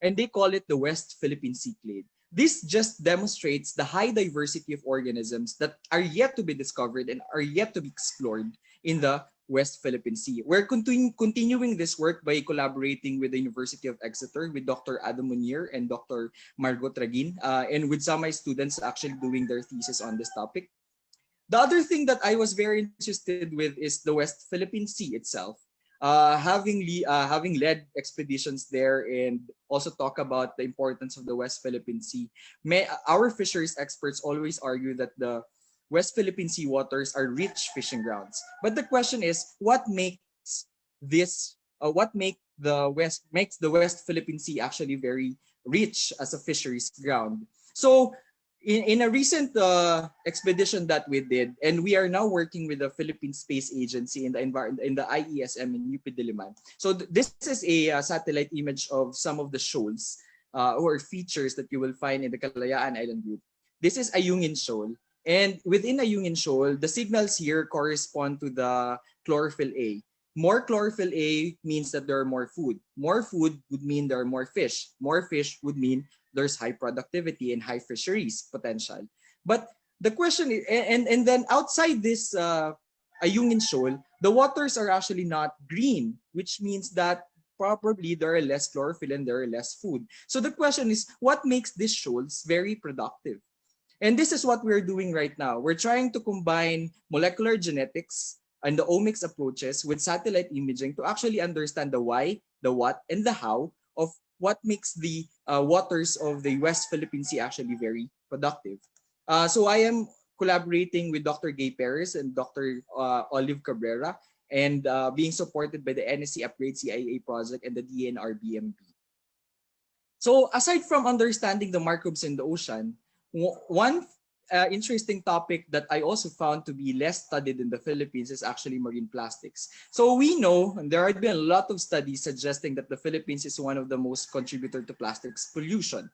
And they call it the West Philippine Sea clade. This just demonstrates the high diversity of organisms that are yet to be discovered and are yet to be explored in the West Philippine Sea. We're continuing this work by collaborating with the University of Exeter, with Dr. Adam Munir and Dr. Margot Tragin, and with some of my students actually doing their thesis on this topic. The other thing that I was very interested with is the West Philippine Sea itself. Having led expeditions there and also talk about the importance of the West Philippine Sea, our fisheries experts always argue that the West Philippine Sea waters are rich fishing grounds. But the question is, what makes the West Philippine Sea actually very rich as a fisheries ground? So in a recent expedition that we did, and we are now working with the Philippine Space Agency in the IESM in UP Diliman. So this is a satellite image of some of the shoals or features that you will find in the Kalayaan Island group. This is Ayungin Shoal. And within Ayungin Shoal, the signals here correspond to the chlorophyll A. More chlorophyll A means that there are more food. More food would mean there are more fish. More fish would mean there's high productivity and high fisheries potential. But the question is, and then outside this Ayungin Shoal, the waters are actually not green, which means that probably there are less chlorophyll and there are less food. So the question is, what makes these shoals very productive? And this is what we're doing right now. We're trying to combine molecular genetics and the omics approaches with satellite imaging to actually understand the why, the what, and the how of what makes the waters of the West Philippine Sea actually very productive. So I am collaborating with Dr. Gay Perez and Dr. Olive Cabrera, and being supported by the NSC Upgrade CIA project and the DNR BMB. So aside from understanding the microbes in the ocean, one interesting topic that I also found to be less studied in the Philippines is actually marine plastics. So we know, and there have been a lot of studies suggesting that the Philippines is one of the most contributor to plastics pollution.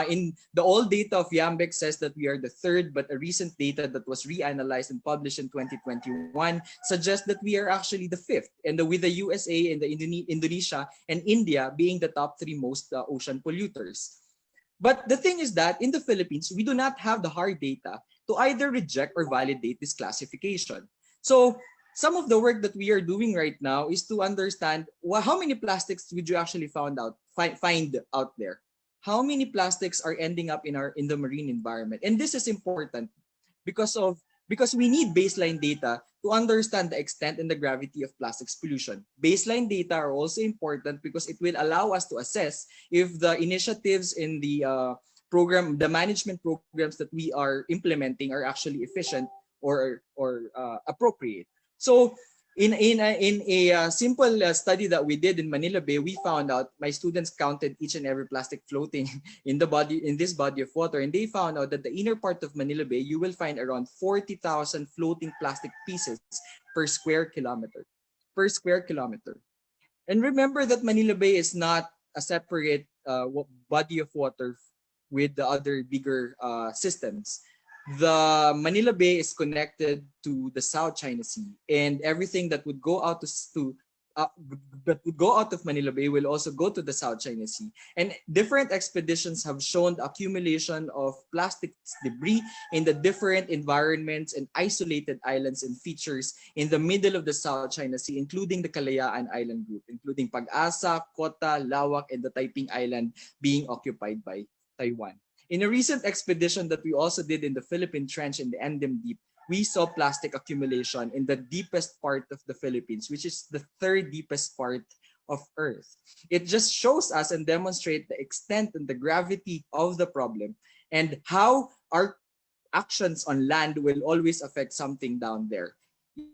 In the old data of Yambek says that we are the third, but a recent data that was reanalyzed and published in 2021 suggests that we are actually the fifth, and with the USA and the Indonesia and India being the top three most ocean polluters. But the thing is that in the Philippines, we do not have the hard data to either reject or validate this classification. So some of the work that we are doing right now is to understand how many plastics would you actually find out there. How many plastics are ending up in the marine environment? And this is important because we need baseline data to understand the extent and the gravity of plastics pollution. Baseline data are also important because it will allow us to assess if the initiatives in the the management programs that we are implementing are actually efficient or appropriate. So in a simple study that we did in Manila Bay, we found out my students counted each and every plastic floating in this body of water, and they found out that the inner part of Manila Bay, you will find around 40,000 floating plastic pieces per square kilometer. And remember that Manila Bay is not a separate body of water with the other bigger systems. The Manila Bay is connected to the South China Sea, and everything that would go out of Manila Bay will also go to the South China Sea. And different expeditions have shown the accumulation of plastic debris in the different environments and isolated islands and features in the middle of the South China Sea, including the Kalayaan Island group, including Pag-asa, Kota, Lawak, and the Taiping Island being occupied by Taiwan. In a recent expedition that we also did in the Philippine Trench in the Endem Deep, we saw plastic accumulation in the deepest part of the Philippines, which is the third deepest part of Earth. It just shows us and demonstrates the extent and the gravity of the problem and how our actions on land will always affect something down there,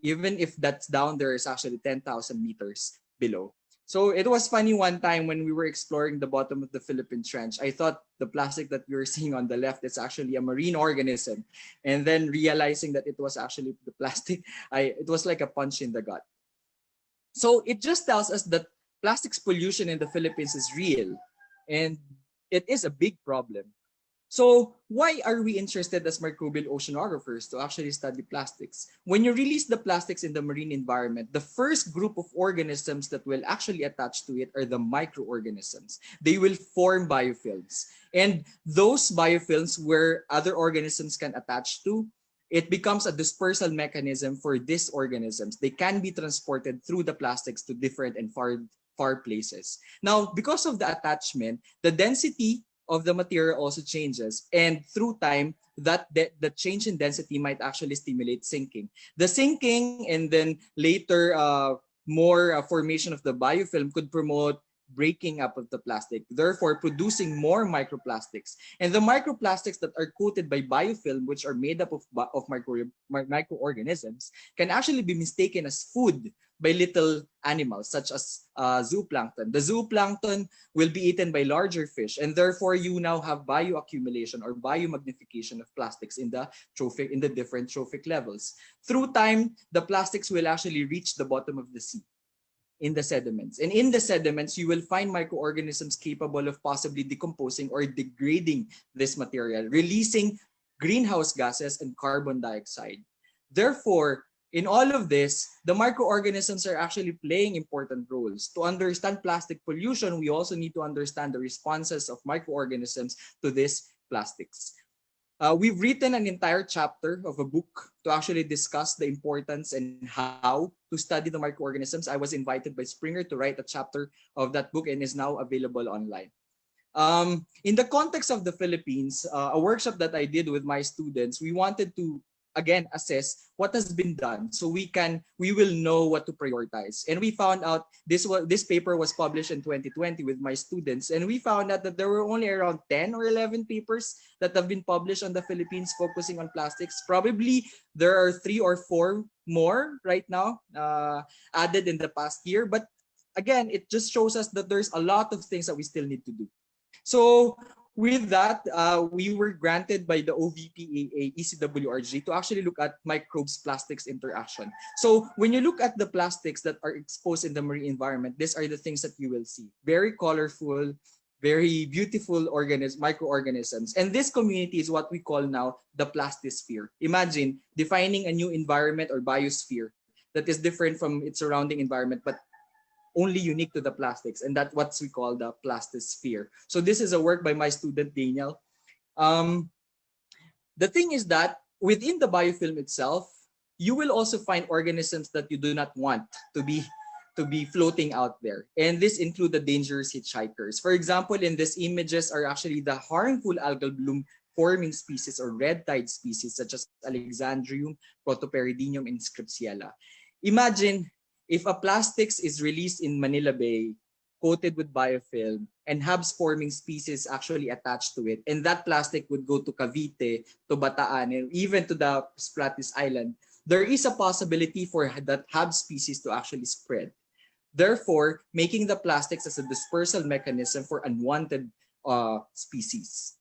even if that's down there is actually 10,000 meters below. So it was funny one time when we were exploring the bottom of the Philippine Trench. I thought the plastic that we were seeing on the left is actually a marine organism. And then realizing that it was actually the plastic, it was like a punch in the gut. So it just tells us that plastics pollution in the Philippines is real. And it is a big problem. So why are we interested as microbial oceanographers to actually study plastics? When you release the plastics in the marine environment, the first group of organisms that will actually attach to it are the microorganisms. They will form biofilms. And those biofilms where other organisms can attach to, it becomes a dispersal mechanism for these organisms. They can be transported through the plastics to different and far places. Now, because of the attachment, the density of the material also changes, and through time the change in density might actually stimulate sinking. The sinking and then later more formation of the biofilm could promote breaking up of the plastic, therefore producing more microplastics. And the microplastics that are coated by biofilm, which are made up of microorganisms, can actually be mistaken as food by little animals such as zooplankton. The zooplankton will be eaten by larger fish, and therefore you now have bioaccumulation or biomagnification of plastics in the different trophic levels. Through time, the plastics will actually reach the bottom of the sea in the sediments. And in the sediments, you will find microorganisms capable of possibly decomposing or degrading this material, releasing greenhouse gases and carbon dioxide. Therefore, in all of this, the microorganisms are actually playing important roles. To understand plastic pollution, we also need to understand the responses of microorganisms to these plastics. We've written an entire chapter of a book to actually discuss the importance and how to study the microorganisms. I was invited by Springer to write a chapter of that book and is now available online. In the context of the Philippines, a workshop that I did with my students, we wanted to again assess what has been done so we will know what to prioritize. And we found out this paper was published in 2020 with my students, and we found out that there were only around 10 or 11 papers that have been published on the Philippines focusing on plastics. Probably there are 3 or 4 more right now added in the past year, but again, it just shows us that there's a lot of things that we still need to do. So with that, we were granted by the OVPAA ECWRG to actually look at microbes plastics interaction. So when you look at the plastics that are exposed in the marine environment, these are the things that you will see. Very colorful, very beautiful microorganisms. And this community is what we call now the plastisphere. Imagine defining a new environment or biosphere that is different from its surrounding environment, but only unique to the plastics, and that's what we call the plastisphere. So this is a work by my student Daniel. The thing is that within the biofilm itself, you will also find organisms that you do not want to be floating out there, and this include the dangerous hitchhikers. For example, in these images are actually the harmful algal bloom forming species or red tide species such as Alexandrium, Protoperidinium, and Scripsiella. Imagine if a plastics is released in Manila Bay, coated with biofilm, and HABs forming species actually attached to it, and that plastic would go to Cavite, to Bataan, and even to the Spratlys Island, there is a possibility for that HAB species to actually spread. Therefore, making the plastics as a dispersal mechanism for unwanted species.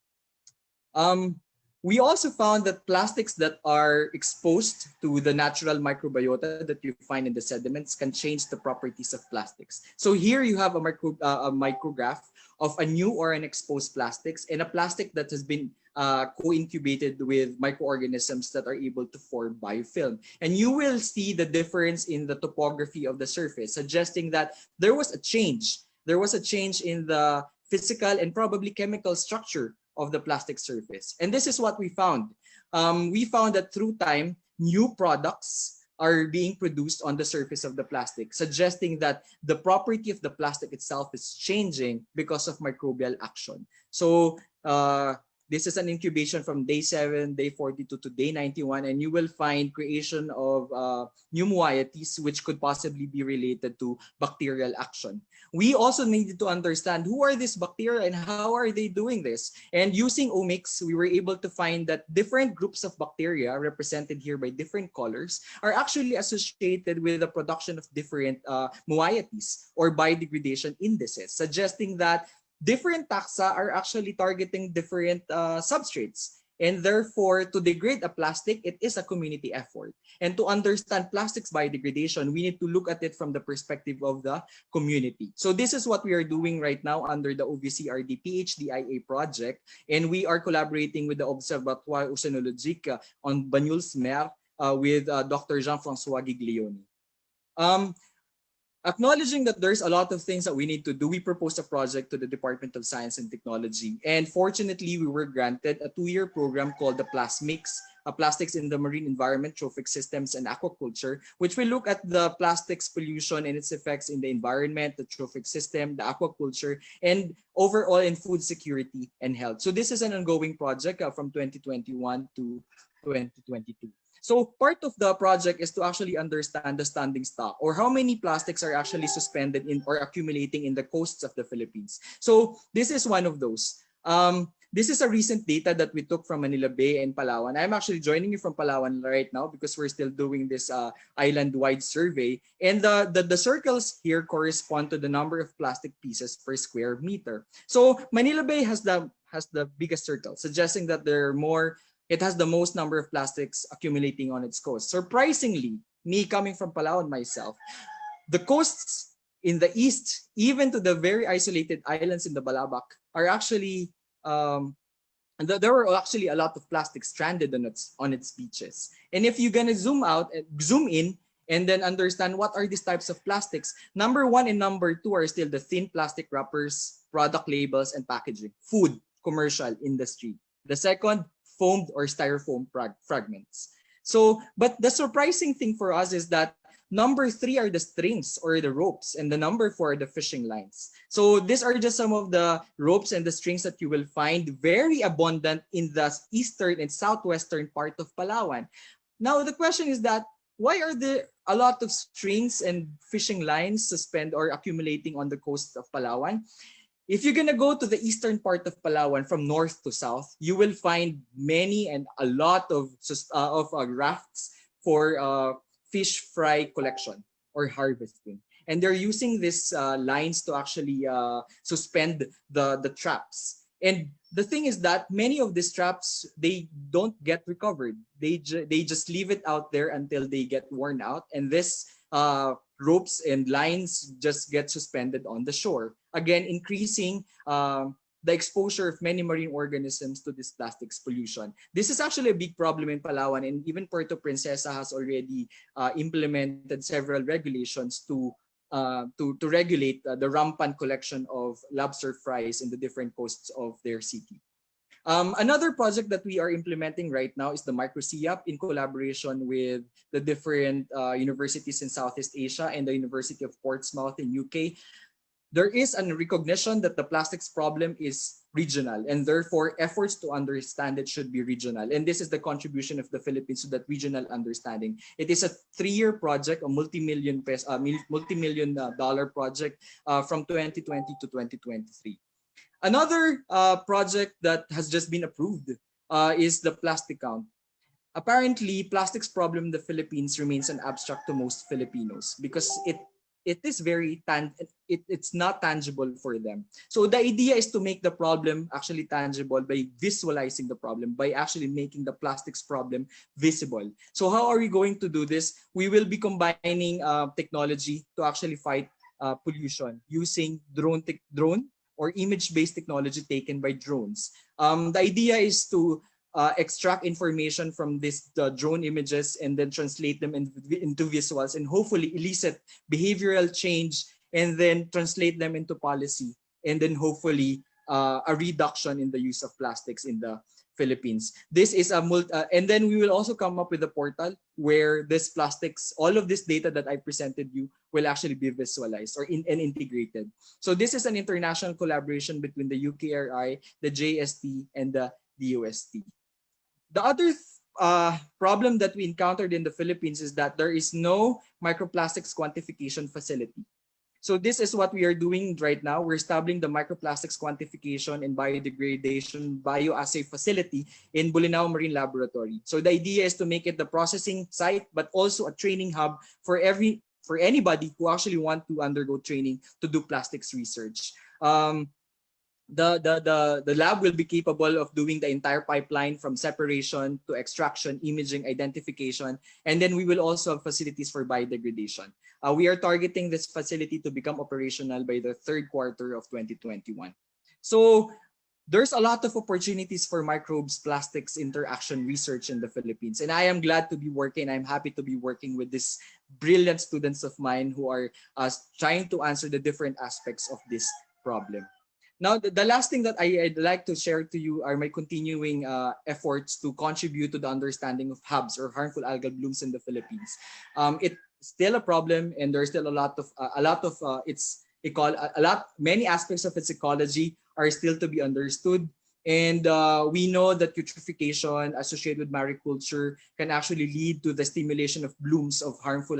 We also found that plastics that are exposed to the natural microbiota that you find in the sediments can change the properties of plastics. So here you have a micrograph of a new or unexposed plastics and a plastic that has been co-incubated with microorganisms that are able to form biofilm. And you will see the difference in the topography of the surface, suggesting that there was a change. There was a change in the physical and probably chemical structure of the plastic surface. And this is what we found. We found that through time, new products are being produced on the surface of the plastic, suggesting that the property of the plastic itself is changing because of microbial action. So this is an incubation from day 7, day 42 to day 91, and you will find creation of new moieties which could possibly be related to bacterial action. We also needed to understand who are these bacteria and how are they doing this. And using omics, we were able to find that different groups of bacteria, represented here by different colors, are actually associated with the production of different moieties or biodegradation indices, suggesting that different taxa are actually targeting different substrates. And therefore, to degrade a plastic, it is a community effort. And to understand plastics biodegradation, we need to look at it from the perspective of the community. So this is what we are doing right now under the OVCRD PHDIA project. And we are collaborating with the Observatoire Oceanologique on Banyuls Mer with Dr. Jean-François Giglioni. Acknowledging that there's a lot of things that we need to do, we proposed a project to the Department of Science and Technology. And fortunately, we were granted a 2-year program called the PLASMIX, Plastics in the Marine Environment, Trophic Systems, and Aquaculture, which will look at the plastics pollution and its effects in the environment, the trophic system, the aquaculture, and overall in food security and health. So this is an ongoing project from 2021 to 2022. So part of the project is to actually understand the standing stock, or how many plastics are actually suspended in or accumulating in the coasts of the Philippines. So this is one of those. This is a recent data that we took from Manila Bay and Palawan. I'm actually joining you from Palawan right now because we're still doing this island-wide survey. And the circles here correspond to the number of plastic pieces per square meter. So Manila Bay has the biggest circle, suggesting that it has the most number of plastics accumulating on its coast. Surprisingly, me coming from Palawan myself, the coasts in the east, even to the very isolated islands in the Balabac, are actually there were actually a lot of plastic stranded on its beaches. And if you're gonna zoom in, and then understand what are these types of plastics, number 1 and number 2 are still the thin plastic wrappers, product labels, and packaging, food, commercial, industry. The second, foamed or styrofoam fragments. So, but the surprising thing for us is that number 3 are the strings or the ropes, and the number 4 are the fishing lines. So these are just some of the ropes and the strings that you will find very abundant in the eastern and southwestern part of Palawan. Now, the question is that, why are there a lot of strings and fishing lines suspended or accumulating on the coast of Palawan? If you're gonna go to the eastern part of Palawan from north to south, you will find many and a lot of rafts for fish fry collection or harvesting. And they're using these lines to actually suspend the traps. And the thing is that many of these traps, they don't get recovered. They just leave it out there until they get worn out, and this ropes and lines just get suspended on the shore, again increasing the exposure of many marine organisms to this plastics pollution. This is actually a big problem in Palawan, and even Puerto Princesa has already implemented several regulations to regulate the rampant collection of lobster fries in the different coasts of their city. Another project that we are implementing right now is the MicroSIAP in collaboration with the different universities in Southeast Asia and the University of Portsmouth in UK. There is a recognition that the plastics problem is regional, and therefore efforts to understand it should be regional. And this is the contribution of the Philippines to that regional understanding. It is a 3-year project, a multi-million dollar project from 2020 to 2023. Another project that has just been approved is the plastic count. Apparently, plastics problem in the Philippines remains an abstract to most Filipinos because it is it's not tangible for them. So the idea is to make the problem actually tangible by visualizing the problem, by actually making the plastics problem visible. So how are we going to do this? We will be combining technology to actually fight pollution using drone or image-based technology taken by drones. The idea is to extract information from these drone images and then translate them into visuals and hopefully elicit behavioral change and then translate them into policy and then hopefully a reduction in the use of plastics in the Philippines. This is and then we will also come up with a portal where this plastics, all of this data that I presented you will actually be visualized or and integrated. So this is an international collaboration between the UKRI, the JST, and the DOST. The other problem that we encountered in the Philippines is that there is no microplastics quantification facility. So this is what we are doing right now. We're establishing the microplastics quantification and biodegradation bioassay facility in Bolinao Marine Laboratory. So the idea is to make it the processing site, but also a training hub for anybody who actually want to undergo training to do plastics research. The lab will be capable of doing the entire pipeline from separation to extraction, imaging, identification, and then we will also have facilities for biodegradation. We are targeting this facility to become operational by the third quarter of 2021. So there's a lot of opportunities for microbes plastics interaction research in the Philippines, and I am glad to be working. I'm happy to be working with these brilliant students of mine who are trying to answer the different aspects of this problem. Now, the last thing that I'd like to share to you are my continuing efforts to contribute to the understanding of HABs or harmful algal blooms in the Philippines. It's still a problem, and there's still many aspects of its ecology are still to be understood. And we know that eutrophication associated with mariculture can actually lead to the stimulation of blooms of harmful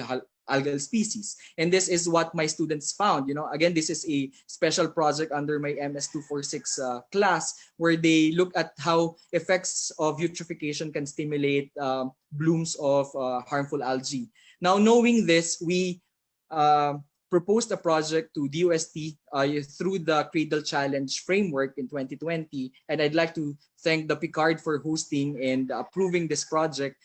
algal species. And this is what my students found. Again, this is a special project under my MS246 class where they look at how effects of eutrophication can stimulate blooms of harmful algae. Now, knowing this, we proposed a project to DOST through the Cradle Challenge framework in 2020. And I'd like to thank the Picard for hosting and approving this project.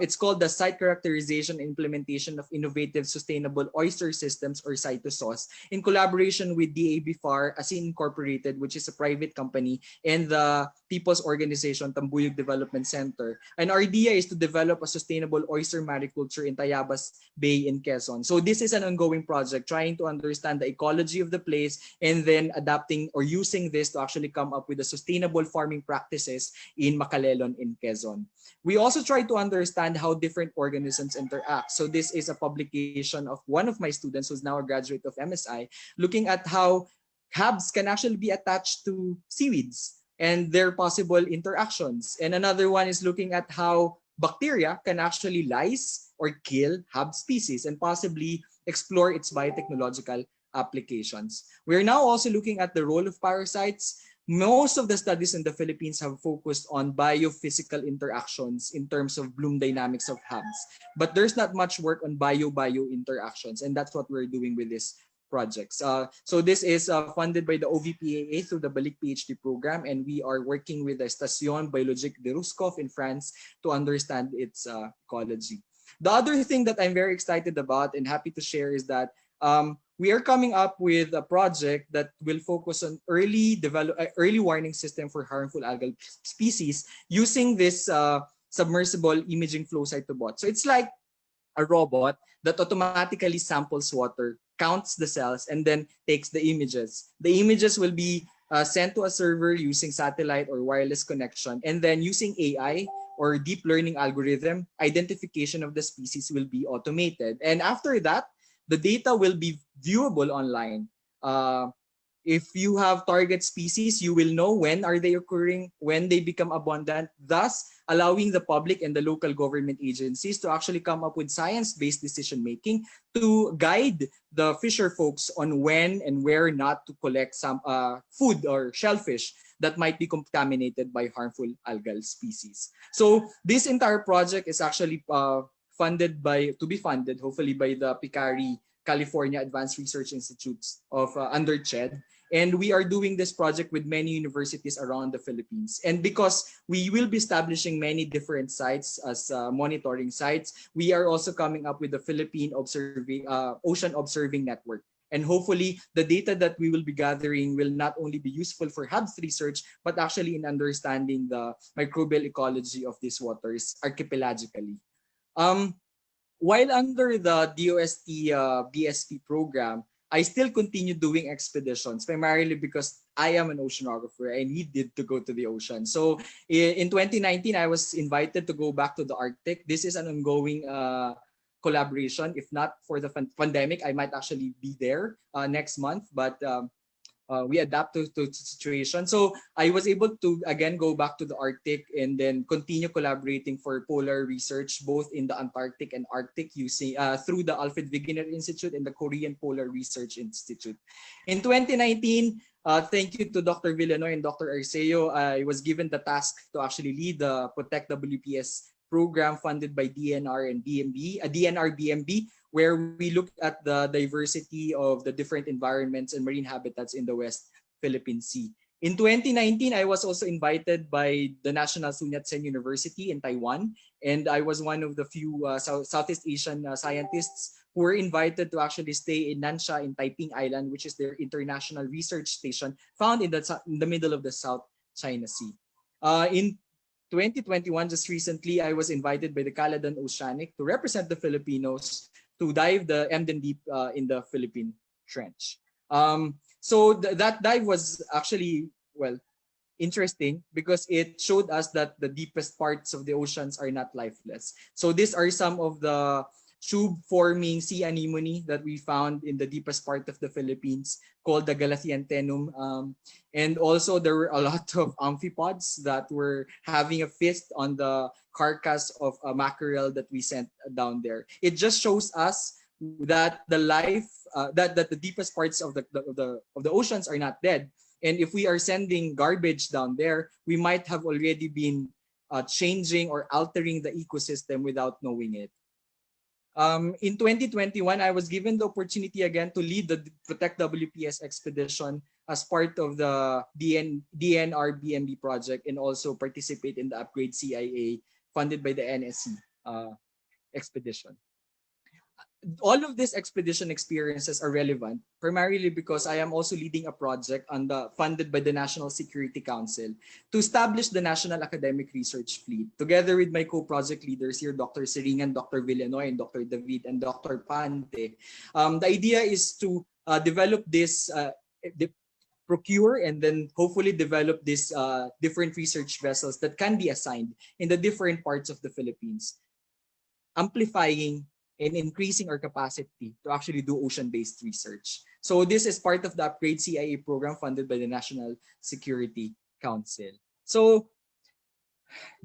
It's called the Site Characterization and Implementation of Innovative Sustainable Oyster Systems, or CITOSOS, in collaboration with DAB-FAR ASIN Incorporated, which is a private company, and the People's Organization Tambuyog Development Center. And our idea is to develop a sustainable oyster mariculture in Tayabas Bay in Quezon. So this is an ongoing project, trying to understand the ecology of the place and then adapting or using this to actually come up with the sustainable farming practices in Macalelon in Quezon. We also try to understand how different organisms interact. So this is a publication of one of my students who's now a graduate of MSI, looking at how HABs can actually be attached to seaweeds and their possible interactions. And another one is looking at how bacteria can actually lyse or kill HAB species and possibly explore its biotechnological applications. We're now also looking at the role of parasites. Most of the studies in the Philippines have focused on biophysical interactions in terms of bloom dynamics of HABs. But there's not much work on bio-bio interactions, and that's what we're doing with this projects. So this is funded by the OVPAA through the Balik PhD program, and we are working with the Station Biologique de Ruskov in France to understand its ecology. The other thing that I'm very excited about and happy to share is that we are coming up with a project that will focus on early warning system for harmful algal species using this submersible imaging flow cytobot. So it's like a robot that automatically samples water, counts the cells, and then takes the images. The images will be sent to a server using satellite or wireless connection, and then using AI or deep learning algorithm, identification of the species will be automated. And after that, the data will be viewable online. If you have target species, you will know when are they occurring, when they become abundant, thus allowing the public and the local government agencies to actually come up with science-based decision making to guide the fisher folks on when and where not to collect some food or shellfish that might be contaminated by harmful algal species. So this entire project is actually to be funded hopefully by the PICARI California Advanced Research Institutes of under CHED. And we are doing this project with many universities around the Philippines. And because we will be establishing many different sites as monitoring sites, we are also coming up with the Philippine Ocean Observing Network. And hopefully, the data that we will be gathering will not only be useful for HABS research, but actually in understanding the microbial ecology of these waters archipelagically. While under the DOST BSP program, I still continue doing expeditions, primarily because I am an oceanographer. I needed to go to the ocean. So in 2019, I was invited to go back to the Arctic. This is an ongoing collaboration. If not for the pandemic, I might actually be there next month. But we adapt to the situation. So I was able to again go back to the Arctic and then continue collaborating for polar research both in the Antarctic and Arctic using through the Alfred Wegener Institute and the Korean Polar Research Institute. In 2019, thank you to Dr. Villanoy and Dr. Arceo, I was given the task to actually lead the Protect WPS program funded by DNR and BMB, where we look at the diversity of the different environments and marine habitats in the West Philippine Sea. In 2019, I was also invited by the National Sun Yat-sen University in Taiwan, and I was one of the few Southeast Asian scientists who were invited to actually stay in Nansha in Taiping Island, which is their international research station found in the middle of the South China Sea. In 2021, just recently, I was invited by the Caladan Oceanic to represent the Filipinos to dive the Emden Deep in the Philippine Trench. So that dive was actually, well, interesting because it showed us that the deepest parts of the oceans are not lifeless. So these are some of the tube-forming sea anemone that we found in the deepest part of the Philippines called the Galathiantenum. And also there were a lot of amphipods that were having a feast on the carcass of a mackerel that we sent down there. It just shows us that the deepest parts of the oceans are not dead. And if we are sending garbage down there, we might have already been changing or altering the ecosystem without knowing it. In 2021, I was given the opportunity again to lead the Protect WPS expedition as part of the DNR BMB project and also participate in the Upgrade CIA funded by the NSC expedition. All of these expedition experiences are relevant primarily because I am also leading a project funded by the National Security Council to establish the National Academic Research Fleet. Together with my co-project leaders here, Dr. Seringan, Dr. Villanoy, and Dr. David, and Dr. Pante. The idea is to develop this, procure and then hopefully develop these different research vessels that can be assigned in the different parts of the Philippines, amplifying and increasing our capacity to actually do ocean-based research. So this is part of the Upgrade CIA program funded by the National Security Council. So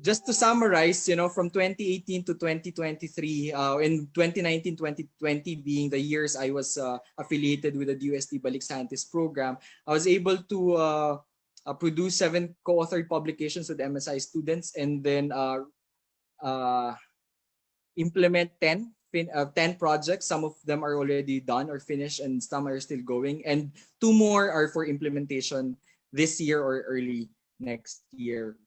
just to summarize, from 2018 to 2023, in 2019, 2020 being the years I was affiliated with the DOST Balik Scientist program, I was able to produce 7 co-authored publications with MSI students and then implement 10 10 projects. Some of them are already done or finished, and some are still going. And 2 more are for implementation this year or early next year.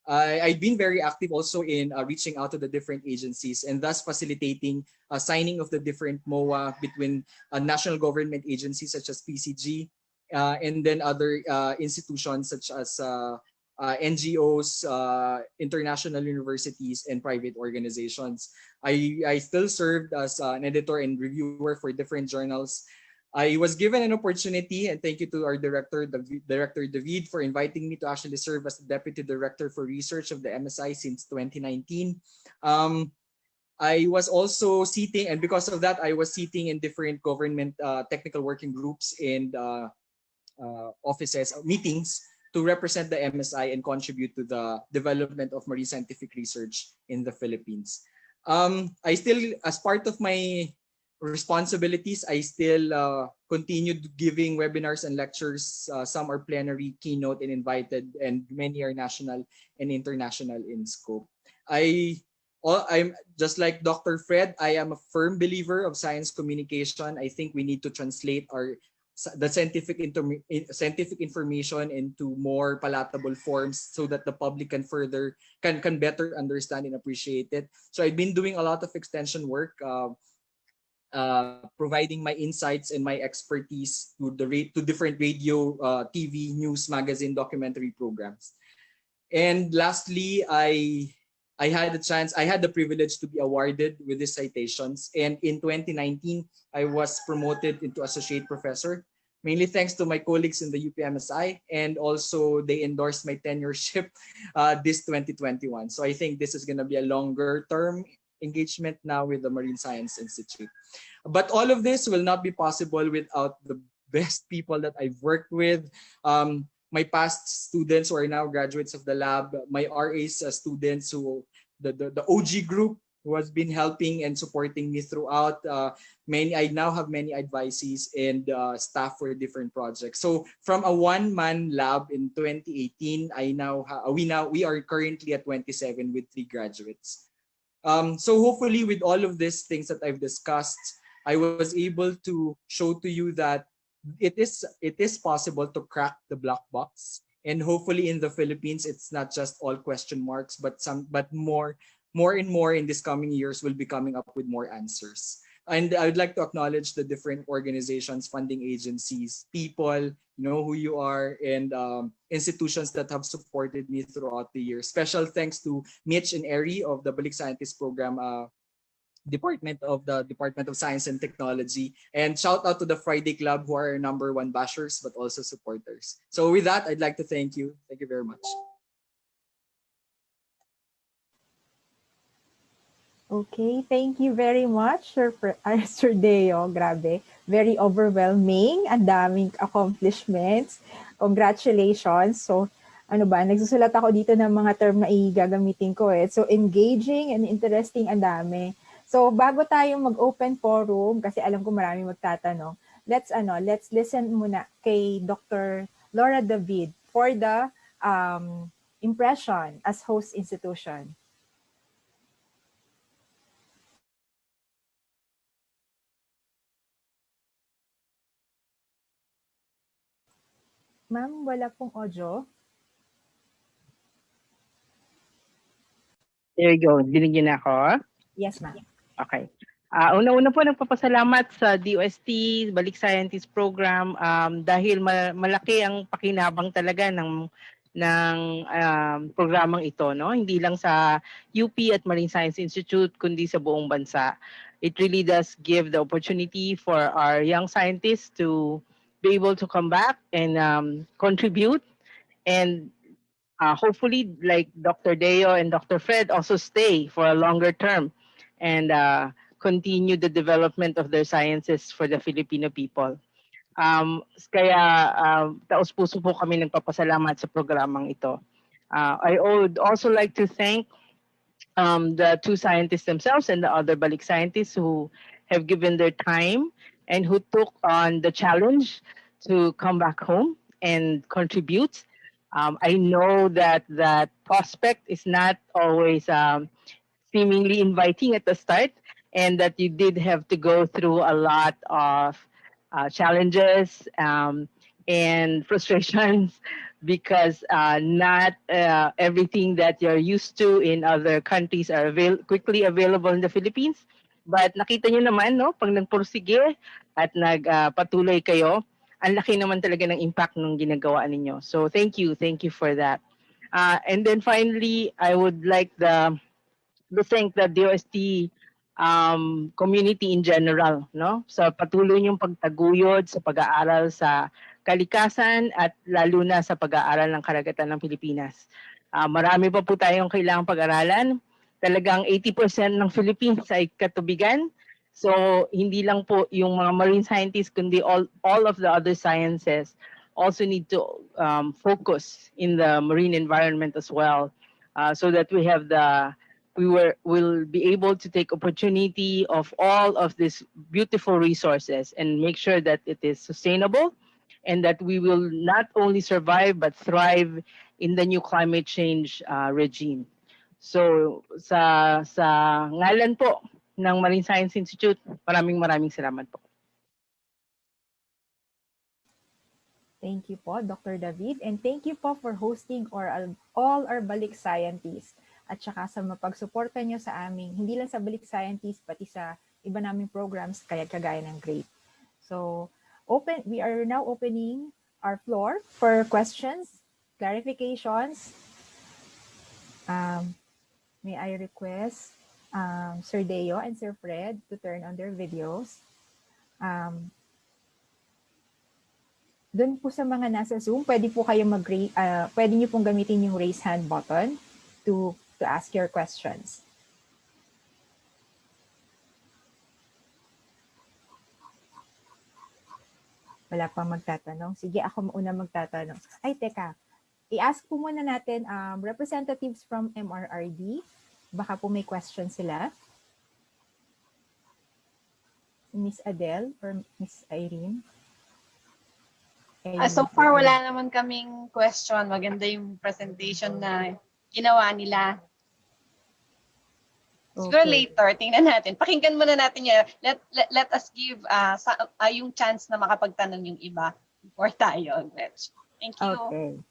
I've been very active also in reaching out to the different agencies and thus facilitating signing of the different MOA between national government agencies such as PCG and then other institutions such as NGOs, international universities, and private organizations. I still served as an editor and reviewer for different journals. I was given an opportunity, and thank you to our director, Director David, for inviting me to actually serve as the Deputy Director for Research of the MSI since 2019. I was also seating, and because of that, I was seating in different government technical working groups and offices, meetings to represent the MSI and contribute to the development of marine scientific research in the Philippines. I still, as part of my responsibilities, I still continued giving webinars and lectures. Some are plenary, keynote, and invited, and many are national and international in scope. I'm just like Dr. Fred. I am a firm believer of science communication. I think we need to translate the scientific information into more palatable forms so that the public can better understand and appreciate it. So I've been doing a lot of extension work, providing my insights and my expertise to different radio, TV, news, magazine, documentary programs. And lastly, I had the privilege to be awarded with these citations. And in 2019, I was promoted into associate professor, mainly thanks to my colleagues in the UPMSI, and also they endorsed my tenureship this 2021. So I think this is going to be a longer term engagement now with the Marine Science Institute. But all of this will not be possible without the best people that I've worked with. My past students who are now graduates of the lab, my RAs students the OG group who has been helping and supporting me throughout. I now have many advisees and staff for different projects. So from a one-man lab in 2018, we are currently at 27 with 3 graduates. So hopefully with all of these things that I've discussed, I was able to show to you that it is possible to crack the black box, and hopefully in the Philippines it's not just all question marks, but more and more in these coming years will be coming up with more answers. And I would like to acknowledge the different organizations, funding agencies, people, you know who you are, and institutions that have supported me throughout the year. Special thanks to Mitch and Eri of the Balik Scientist Program Department of Science and Technology, and shout out to the Friday Club, who are our #1 bashers but also supporters. So with that, I'd like to thank you. Thank you very much. Okay, thank you very much, Sir Deo. Grabe, very overwhelming. Ang daming accomplishments. Congratulations. So, nagsusulat ako dito ng mga term na igagamitin ko eh. So, engaging and interesting, ang dami. So, bago tayo mag-open forum, kasi alam ko marami magtatanong, let's listen muna kay Dr. Laura David for the impression as host institution. Ma'am, wala pong audio. There you go. Binigyan na ako. Yes, ma'am. Okay. Una-una po nagpapasalamat sa DOST, Balik Scientist Program, dahil malaki ang pakinabang talaga ng programang ito, no? Hindi lang sa UP at Marine Science Institute, kundi sa buong bansa. It really does give the opportunity for our young scientists to be able to come back and contribute, and hopefully, like Dr. Deo and Dr. Fred, also stay for a longer term and continue the development of their sciences for the Filipino people. Kaya taos-puso po kami nagpapasalamat sa programang ito. I would also like to thank the 2 scientists themselves and the other Balik scientists who have given their time and who took on the challenge to come back home and contribute. I know that prospect is not always seemingly inviting at the start, and that you did have to go through a lot of challenges and frustrations because not everything that you're used to in other countries are quickly available in the Philippines. But nakita nyo naman, no, pag nagpursige at nagpatuloy kayo, ang laki naman talaga ng impact ng ginagawa ninyo. So thank you for that. And then finally, I would like to thank the DOST community in general, no? Sa patuloy niyong pagtaguyod sa pag-aaral sa kalikasan at lalo na sa pag-aaral ng karagatan ng Pilipinas. Marami pa po tayong kailangang pag-aralan. Talagang 80% ng Philippines ay katubigan. So hindi lang po yung mga marine scientists kundi all of the other sciences also need to focus in the marine environment as well, so that will be able to take opportunity of all of these beautiful resources and make sure that it is sustainable and that we will not only survive but thrive in the new climate change regime. So sa ngalan po ng Marine Science Institute, maraming salamat po. Thank you po, Dr. David. And thank you po for hosting all our Balik Scientists. At saka sa mapagsuporta nyo sa aming, hindi lang sa Balik Scientists, pati sa iba naming programs, kagaya ng GRAPE. So, we are now opening our floor for questions, clarifications. May I request Sir Deo and Sir Fred to turn on their videos. Doon po sa mga nasa Zoom, pwede po kayo pwede niyo pong gamitin yung raise hand button to ask your questions. Wala pang magtatanong. Sige, ako muna magtatanong. Ay, teka. I-ask po muna natin representatives from MRRD. Baka po may question sila. Miss Adele or Miss Irene? So far, wala naman kaming question. Maganda yung presentation na ginawa nila. Siguro later, tingnan natin. Pakinggan muna natin yun. Let us give yung chance na makapagtanong yung iba before tayo. Thank you. Okay.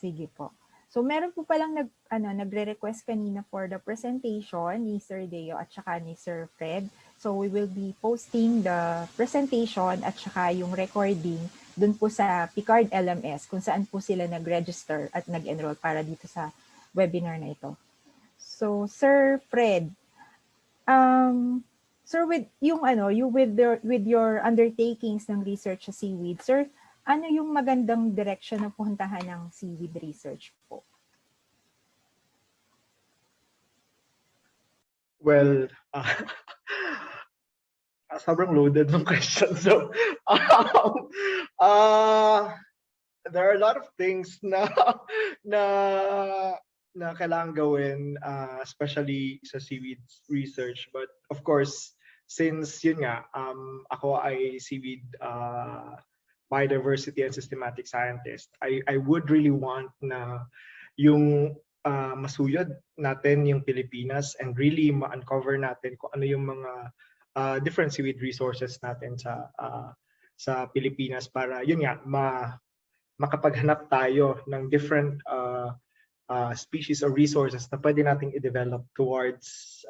Sige po. So meron po palang nagre-request kanina for the presentation ni Sir Deo at saka ni Sir Fred. So we will be posting the presentation at saka yung recording dun po sa Picard LMS kung saan po sila nag-register at nag-enroll para dito sa webinar na ito. So Sir Fred, sir, with your undertakings ng research sa seaweed, sir, ano yung magandang direction na puntahan ng seaweed research po? Well, sobrang loaded ng question. So, there are a lot of things na kailangan gawin, especially sa seaweed research. But of course, since yun nga, ako ay seaweed biodiversity and systematic scientist, I would really want na yung masuyod natin yung Pilipinas and really ma-uncover natin kung ano yung mga different seaweed resources natin sa Pilipinas para yun nga makapaghanap tayo ng different species or resources na pwede nating i-develop towards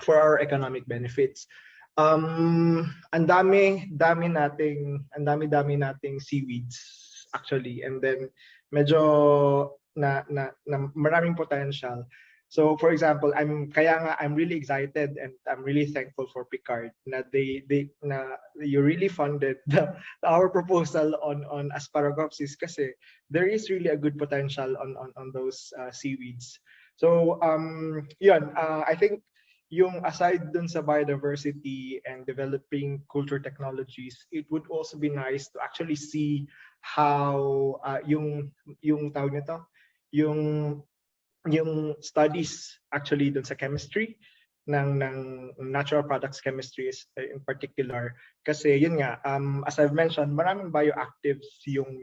for our economic benefits. Ang dami nating seaweeds actually, and then medyo na maraming potential. So for example, I'm really excited and I'm really thankful for Picard na you really funded our proposal on Asparagopsis kasi there is really a good potential on those seaweeds. So I think yung aside dun sa biodiversity and developing culture technologies, it would also be nice to actually see how yung tawag nito, yung studies actually dun sa chemistry ng natural products chemistry in particular, kasi yun nga as I've mentioned, maraming bioactives yung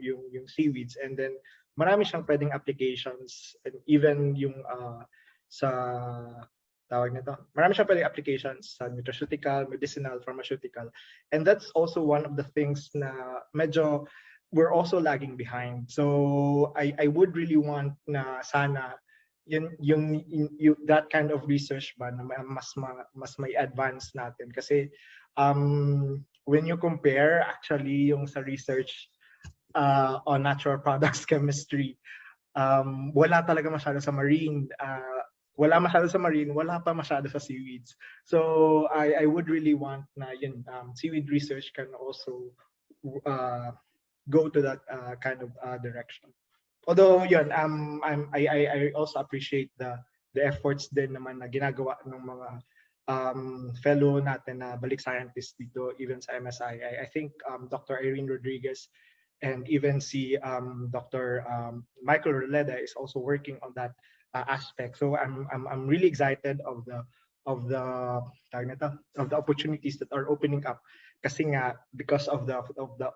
seaweeds, and then marami siyang pwedeng applications, and even yung sa tawag nito, marami siya pwedeng applications sa nutraceutical, medicinal, pharmaceutical. And that's also one of the things na medyo we're also lagging behind. So I would really want na sana that kind of research ba na mas may advance natin kasi when you compare actually yung sa research on natural products chemistry, wala talaga masyado sa marine. Wala masyado sa marine, wala pa masyado sa seaweeds. So I would really want na yun, seaweed research can also go to that kind of direction. Although yun, I also appreciate the efforts din naman na ginagawa ng mga fellow natin na balik scientists dito, even sa MSI. I think Dr. Irene Rodriguez and even si Dr. Michael Roleda is also working on that aspect. So I'm really excited of the opportunities that are opening up. Kasi nga because of the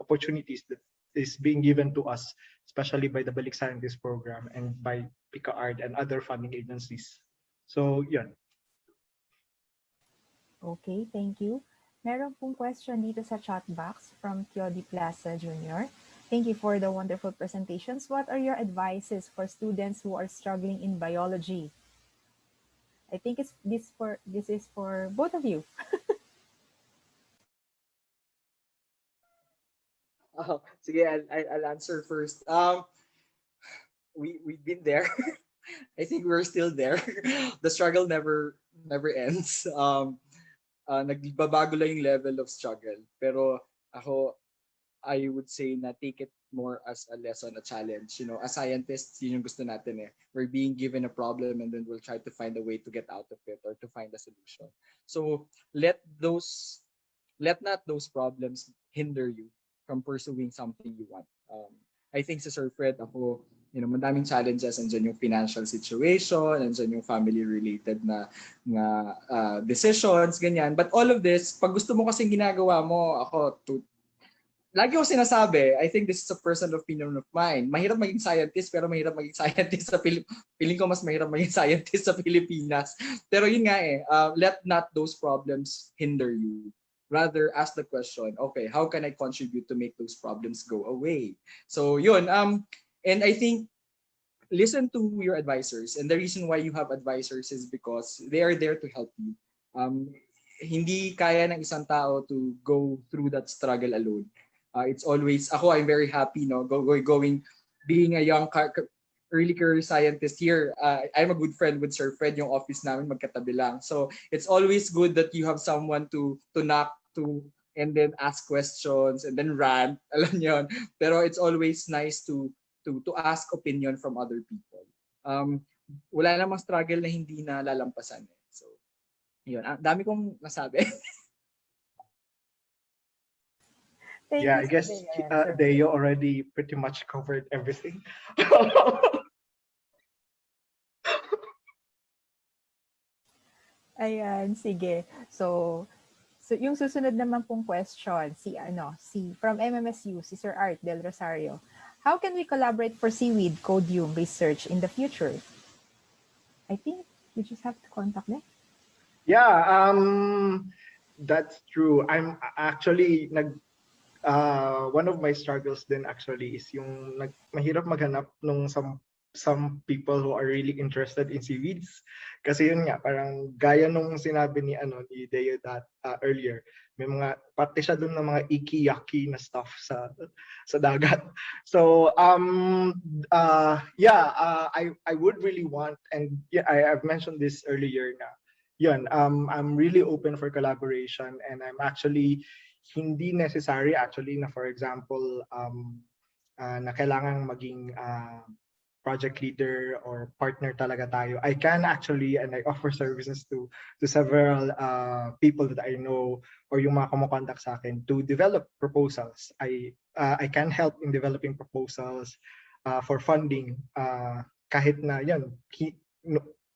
opportunities that is being given to us, especially by the Balik Scientist Program and by PICAART and other funding agencies. So yun. Okay, thank you. Meron pong question dito sa chat box from Kiodi Plaza Jr. Thank you for the wonderful presentations. What are your advices for students who are struggling in biology? I think this is for both of you. Oh, sige, I'll answer first. We've been there. I think we're still there. The struggle never ends. Nagbabago lang yung level of struggle. Pero ako, I would say na take it more as a lesson, a challenge. You know, as scientists, yun yung gusto natin eh. We're being given a problem and then we'll try to find a way to get out of it or to find a solution. So let not those problems hinder you from pursuing something you want. I think sa Sir Fred, ako, you know, madaming challenges. Andyan yung financial situation, andyan yung family-related na decisions, ganyan. But all of this, pag gusto mo kasing ginagawa mo, lagi ko sinasabi, I think this is a personal opinion of mine. Mahirap maging scientist, pero mahirap maging scientist sa Piling ko mas mahirap maging scientist sa Pilipinas. Pero yun nga eh, let not those problems hinder you. Rather ask the question, okay, how can I contribute to make those problems go away? So yun, and I think listen to your advisors. And the reason why you have advisors is because they are there to help you. Hindi kaya ng isang tao to go through that struggle alone. It's always, I'm very happy, being a young early career scientist here. I'm a good friend with Sir Fred, yung office namin magkatabi lang. So it's always good that you have someone to knock to and then ask questions and then rant, alam niyo. Pero it's always nice to ask opinion from other people. Wala namang struggle na hindi na lalampasan. So yun, dami kong nasabi. Yeah, I guess Deo already pretty much covered everything. Ayan, sige. So yung susunod naman pong question, si from MMSU, si Sir Art Del Rosario. How can we collaborate for seaweed codium research in the future? I think we just have to contact them. Yeah, that's true. I'm actually one of my struggles then actually is yung mahirap maghanap nung some people who are really interested in seaweeds. Kasi yun nga, parang gaya nung sinabi ni Deo earlier, may mga parte siya dun ng mga icky-yucky na stuff sa dagat. So I would really want, and yeah, I've mentioned this earlier na yun, I'm really open for collaboration, and I'm actually hindi necessary actually na, for example, na kailangang maging project leader or partner talaga tayo. I can actually, and I offer services to several people that I know or yung mga kumukontak sa akin to develop proposals. I can help in developing proposals for funding kahit na yan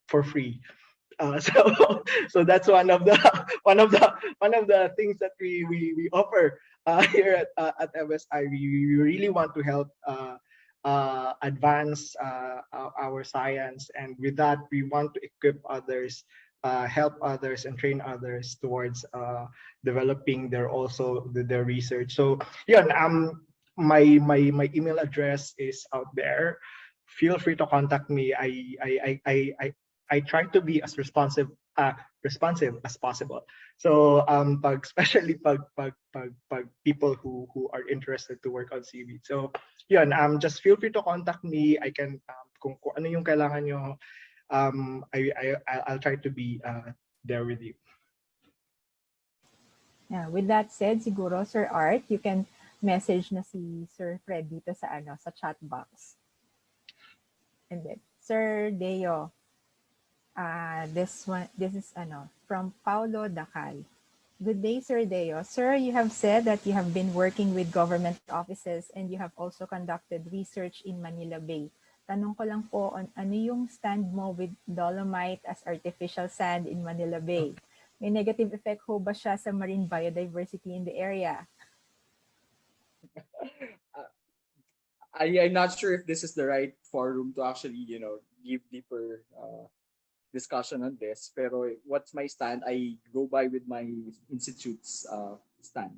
for free. So that's one of the things that we offer here at MSI. We really want to help advance our science, and with that we want to equip others help others and train others towards developing their research. So yun, my email address is out there. Feel free to contact me. I try to be as responsive as possible. So especially pag people who are interested to work on seaweed. So yun, just feel free to contact me. I can kung ano yung kailangan nyo, I'll try to be there with you. Yeah, with that said, siguro Sir Art, you can message na si Sir Fred dito sa sa chat box. And then Sir Deo, this is from Paulo Dacal. Good day, Sir Deo. Sir, you have said that you have been working with government offices and you have also conducted research in Manila Bay. Tanong ko lang po, ano yung stand mo with dolomite as artificial sand in Manila Bay? May negative effect ho ba siya sa marine biodiversity in the area? I'm not sure if this is the right forum to actually, give deeper discussion on this. Pero what's my stand? I go by with my institute's stand.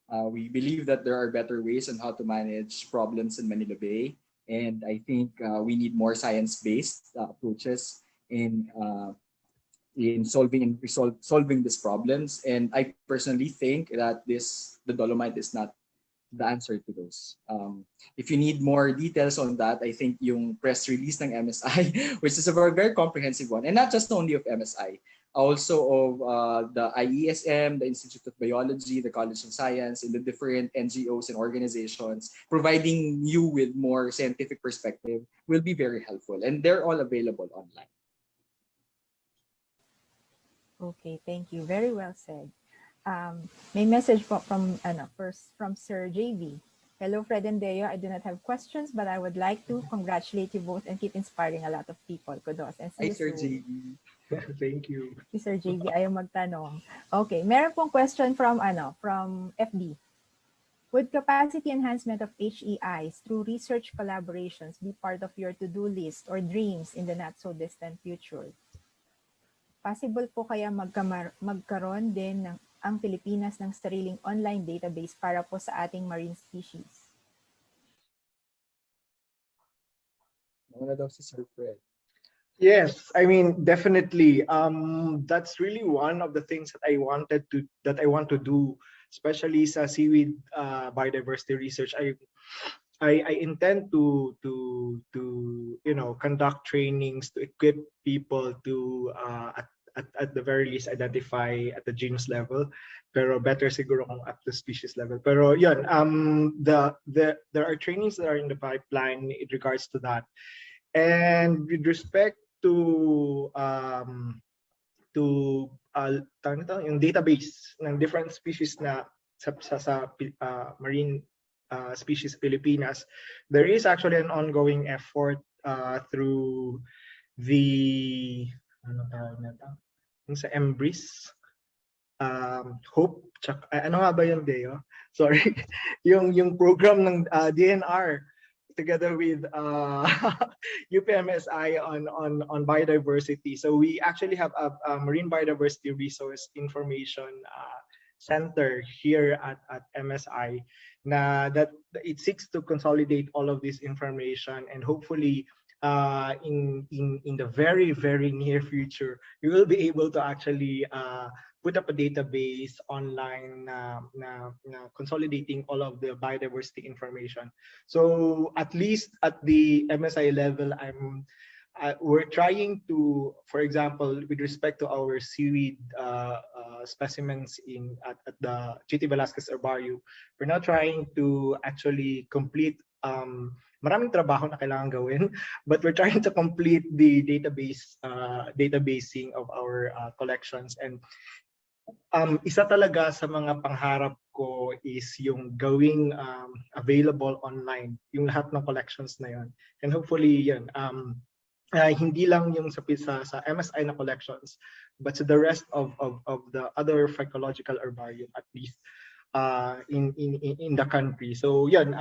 We believe that there are better ways on how to manage problems in Manila Bay. And I think we need more science-based approaches in solving these problems. And I personally think that the dolomite is not the answer to those. If you need more details on that, I think yung press release ng MSI, which is a very, very comprehensive one, and not just only of MSI, also of the IESM, the Institute of Biology, the College of Science, and the different NGOs and organizations, providing you with more scientific perspective will be very helpful. And they're all available online. Okay, thank you. Very well said. May message from Sir JV. Hello, Fred and Deo. I do not have questions, but I would like to congratulate you both and keep inspiring a lot of people. Kudos. And Hi, Sir JV. Thank you. Si Sir JV ayaw magtanong. Okay, meron pong question from FB. Would capacity enhancement of HEIs through research collaborations be part of your to-do list or dreams in the not-so-distant future? Possible po kaya magkaroon din ang Pilipinas ng sariling online database para po sa ating marine species? Wala daw si Sir Fred. Yes, I mean, definitely. That's really one of the things that I want to do, especially sa seaweed biodiversity research. I intend to conduct trainings to equip people to at the very least identify at the genus level, pero better siguro kung at the species level. Pero yun, there are trainings that are in the pipeline in regards to that. And with respect to yung database ng different species na sa marine species Pilipinas, there is actually an ongoing effort through the sa MBRIS, Hope, ano nga ba yun, Deo? Sorry, yung program ng DNR together with UPMSI on biodiversity. So we actually have a marine biodiversity resource information center here at MSI that it seeks to consolidate all of this information, and hopefully in the very, very near future, you will be able to actually put up a database online consolidating all of the biodiversity information. So at least at the MSI level, we're trying to, for example, with respect to our seaweed specimens at the Chitty Velasquez Herbarium, we're now trying to actually complete maraming trabaho na kailangan gawin, but we're trying to complete the databasing of our collections. And isa talaga sa mga pangarap ko is yung gawing available online yung lahat ng collections na yon. And hopefully yan, hindi lang yung sa MSI na collections, but to the rest of the other phycological herbarium, at least in the country. So yan,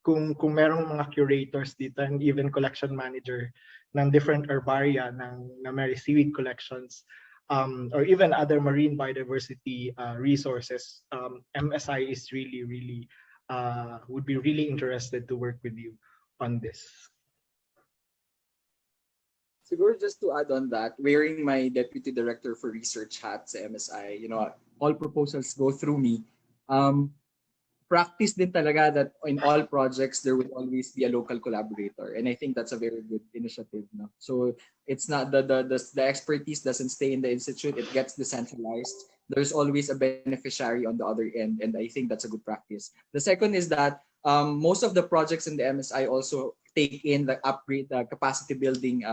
kung merong mga curators dito and even collection manager ng different herbaria na may seaweed collections, or even other marine biodiversity resources, MSI is really would be really interested to work with you on this. Siguro just to add on that, wearing my Deputy Director for Research hat sa MSI, all proposals go through me. Practice din talaga that in all projects there will always be a local collaborator, and I think that's a very good initiative. No? So it's not the expertise doesn't stay in the institute; it gets decentralized. There's always a beneficiary on the other end, and I think that's a good practice. The second is that most of the projects in the MSI also take in the upgrade, the capacity building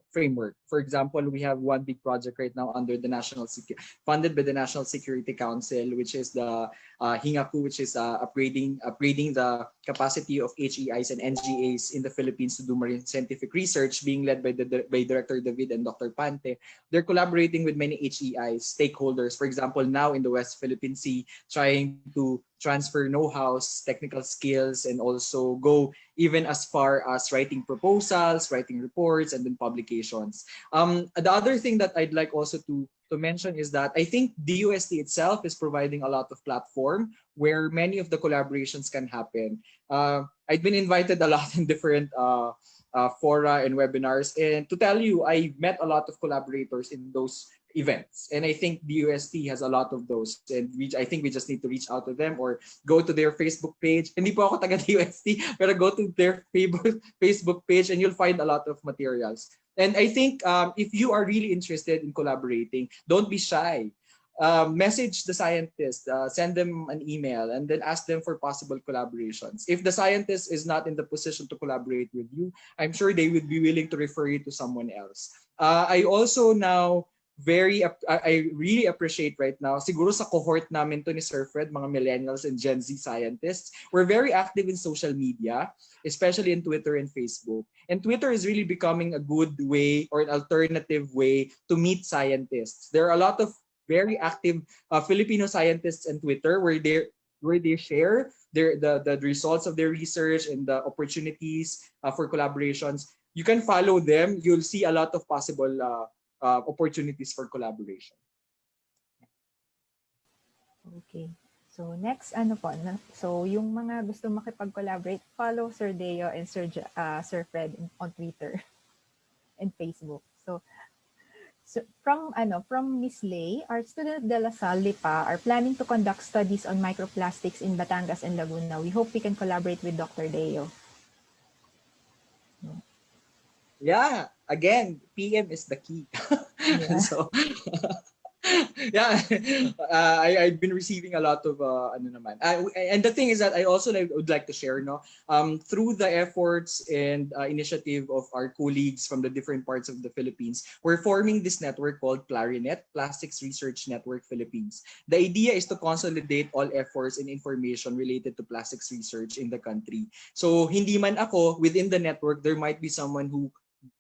framework. For example, we have one big project right now under the funded by the National Security Council, which is the Hingaku, which is upgrading the capacity of HEIs and NGAs in the Philippines to do marine scientific research, being led by Director David and Dr. Pante. They're collaborating with many HEIs, stakeholders. For example, now in the West Philippine Sea, trying to transfer know-hows, technical skills, and also go even as far as writing proposals, writing reports, and then publications. The other thing that I'd like also to mention is that I think DUST itself is providing a lot of platform where many of the collaborations can happen. I've been invited a lot in different fora and webinars, and to tell you, I met a lot of collaborators in those events, and I think DUST has a lot of those, and I think we just need to reach out to them or go to their Facebook page. Hindi po ako taga DUST, pero go to their Facebook page and you'll find a lot of materials. And I think if you are really interested in collaborating, don't be shy. Message the scientist, send them an email, and then ask them for possible collaborations. If the scientist is not in the position to collaborate with you, I'm sure they would be willing to refer you to someone else. I also now I really appreciate right now, siguro sa cohort namin to ni Sir Fred, mga millennials and Gen Z scientists, we're very active in social media, especially in Twitter and Facebook. And Twitter is really becoming a good way or an alternative way to meet scientists. There are a lot of very active Filipino scientists on Twitter where they share the results of their research and the opportunities for collaborations. You can follow them. You'll see a lot of possible opportunities for collaboration. Okay. So next, so yung mga gusto makipag-collaborate, follow Sir Deo and Sir Fred on Twitter and Facebook. So from Miss Lay, our student de La Salle Lipa are planning to conduct studies on microplastics in Batangas and Laguna. We hope we can collaborate with Dr. Deo. Yeah, again, PM is the key. Yeah. So, yeah, I've been receiving a lot of and the thing is that I also would like to share, through the efforts and initiative of our colleagues from the different parts of the Philippines, we're forming this network called Plarinet, Plastics Research Network Philippines. The idea is to consolidate all efforts and information related to plastics research in the country. So hindi man ako, within the network, there might be someone who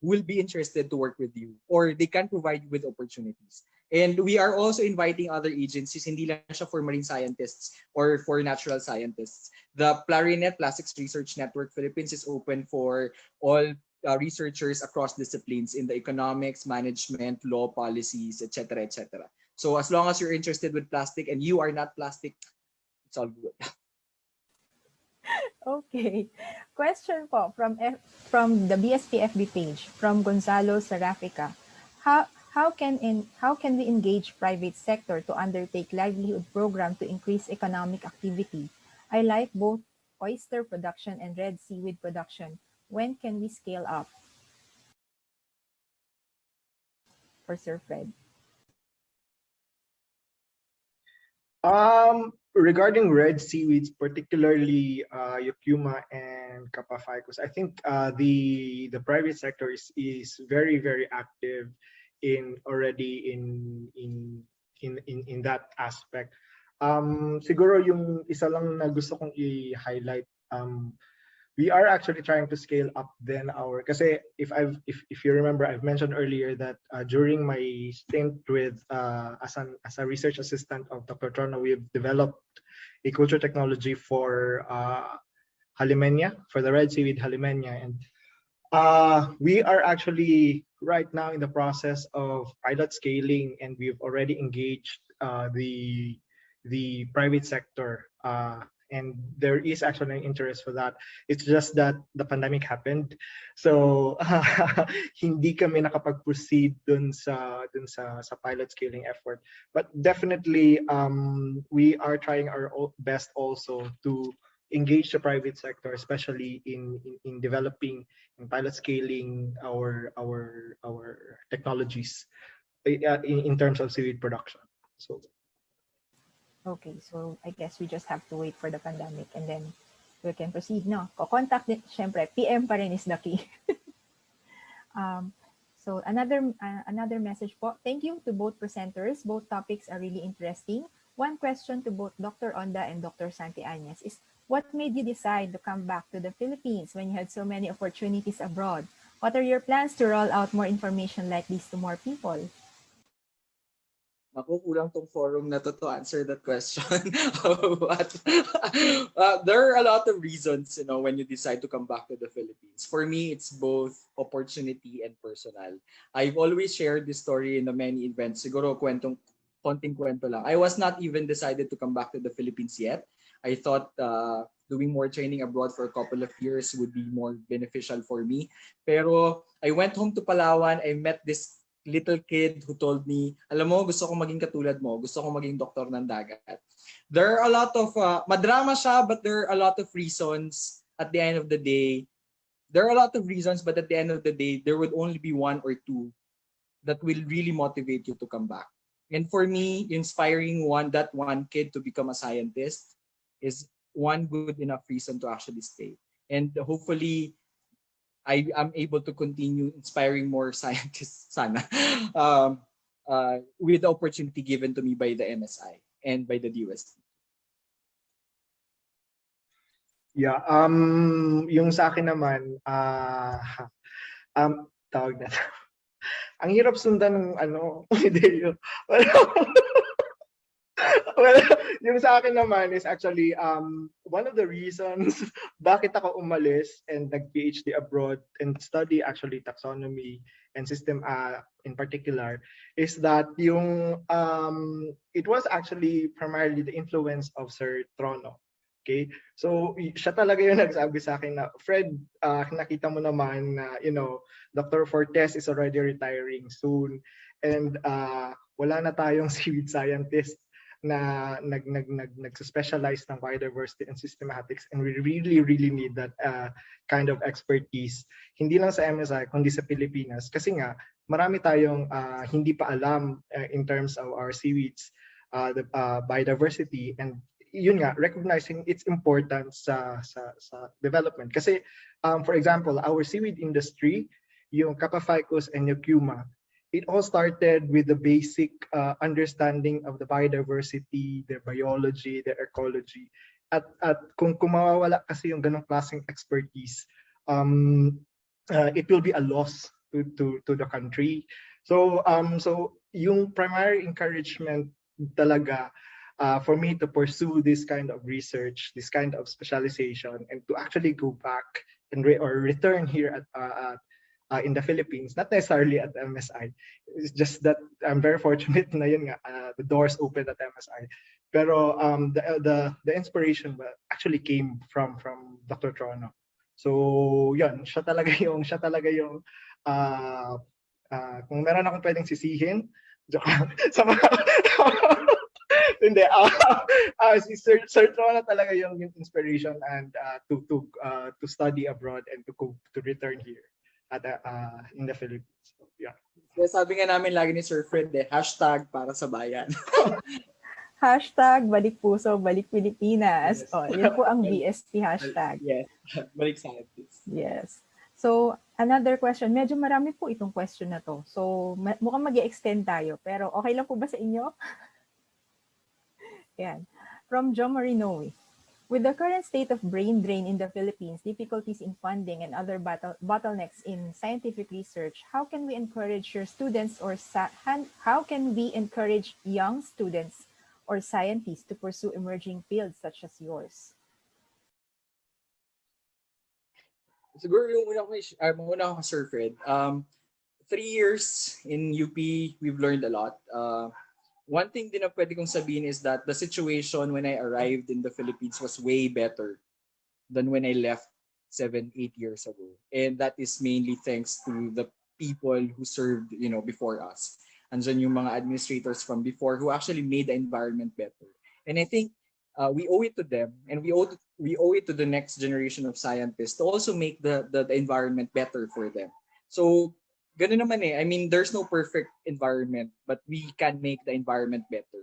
will be interested to work with you, or they can provide you with opportunities. And we are also inviting other agencies, hindi lang siya for marine scientists or for natural scientists. The Plarinet Plastics Research Network Philippines is open for all researchers across disciplines in the economics, management, law, policies, etc., etc. So as long as you're interested with plastic and you are not plastic, it's all good. Okay. Question po from the BSP FB page from Gonzalo Sarafica. How can we engage private sector to undertake livelihood program to increase economic activity? I like both oyster production and red seaweed production. When can we scale up? For Sir Fred. Regarding red seaweeds, particularly Eucuma and Kapaphycus, I think the private sector is very active already in that aspect. Siguro yung isa lang na gusto kong i-highlight, we are actually trying to scale up then kasi if you remember, I've mentioned earlier that during my stint with as a research assistant of Dr. Torno, we've developed a culture technology for Halimenia, for the red seaweed Halimenia. And we are actually right now in the process of pilot scaling, and we've already engaged the private sector. And there is actually an interest for that. It's just that the pandemic happened. So hindi kami nakapag-proceed sa pilot scaling effort. But definitely we are trying our best also to engage the private sector, especially in developing and pilot scaling our technologies in terms of seaweed production. So Okay, so I guess we just have to wait for the pandemic and then we can proceed, no? Contact din, syempre, PM pa rin is the key. So another message po. Thank you to both presenters. Both topics are really interesting. One question to both Dr. Onda and Dr. Santi Añez is, what made you decide to come back to the Philippines when you had so many opportunities abroad? What are your plans to roll out more information like this to more people? Ako, kulang tong forum na to answer that question. But there are a lot of reasons, when you decide to come back to the Philippines. For me, it's both opportunity and personal. I've always shared this story in the many events. Siguro konting kwento lang. I was not even decided to come back to the Philippines yet. I thought doing more training abroad for a couple of years would be more beneficial for me. Pero I went home to Palawan. I met this little kid who told me, alam mo, gusto kong maging katulad mo. Gusto kong maging doktor ng dagat. There are a lot of, madrama siya, but there are a lot of reasons at the end of the day. There are a lot of reasons, but at the end of the day, there would only be one or two that will really motivate you to come back. And for me, inspiring that one kid to become a scientist is one good enough reason to actually stay. And hopefully, I am able to continue inspiring more scientists sana with the opportunity given to me by the MSI and by the DOST. yeah, yung sa akin naman, tawag na. Ang hirap sundan ng video. Well, yung sa akin naman is actually one of the reasons bakit ako umalis and nag-PhD abroad and study actually taxonomy and system in particular is that yung it was actually primarily the influence of Sir Trono. Okay? So siya talaga yung nagsabi sa akin na, Fred, nakita mo naman na Dr. Fortes is already retiring soon and wala na tayong seaweed scientist na nag-specialize ng biodiversity and systematics, and we really need that kind of expertise, hindi lang sa MSI kundi sa Pilipinas, kasi nga marami tayong hindi pa alam in terms of our seaweeds, the biodiversity, and yun nga, recognizing its importance sa development. Kasi for example, our seaweed industry, yung Capaficus and Eucuma, it all started with the basic understanding of the biodiversity, their biology, their ecology. At kung mawawala kasi yung ganong klaseng expertise, it will be a loss to the country. So yung primary encouragement talaga for me to pursue this kind of research, this kind of specialization, and to actually go back and return here at in the Philippines, not necessarily at MSI. It's just that I'm very fortunate na yun nga, the doors opened at MSI. Pero the inspiration actually came from Dr. Trono. So yun, siya talaga yung kung meron akong pwedeng sisihin, sa mga hindi, si Sir Trono talaga yung inspiration and to study abroad and to return here at in the Philippines. So, yeah. Sabi nga namin lagi ni Sir Fred, hashtag para sa bayan. Hashtag balik puso, balik Pilipinas. Yes. Oh, yun po ang BSP hashtag. Yes, balik scientist. Yes. So, another question. Medyo marami po itong question na to. So, mukhang mag-extend tayo. Pero okay lang po ba sa inyo? Yan. From John Marinoe. With the current state of brain drain in the Philippines, difficulties in funding, and other bottlenecks in scientific research, how can we encourage your students how can we encourage young students or scientists to pursue emerging fields such as yours? siguro yung una ko Sir Fred, 3 years in UP, we've learned a lot. One thing din na pwede kong sabihin is that the situation when I arrived in the Philippines was way better than when I left 7, 8 years ago. And that is mainly thanks to the people who served, before us. Andyan yung mga administrators from before who actually made the environment better. And I think we owe it to them, and we owe it to the next generation of scientists to also make the environment better for them. So ganun naman eh. I mean, there's no perfect environment, but we can make the environment better.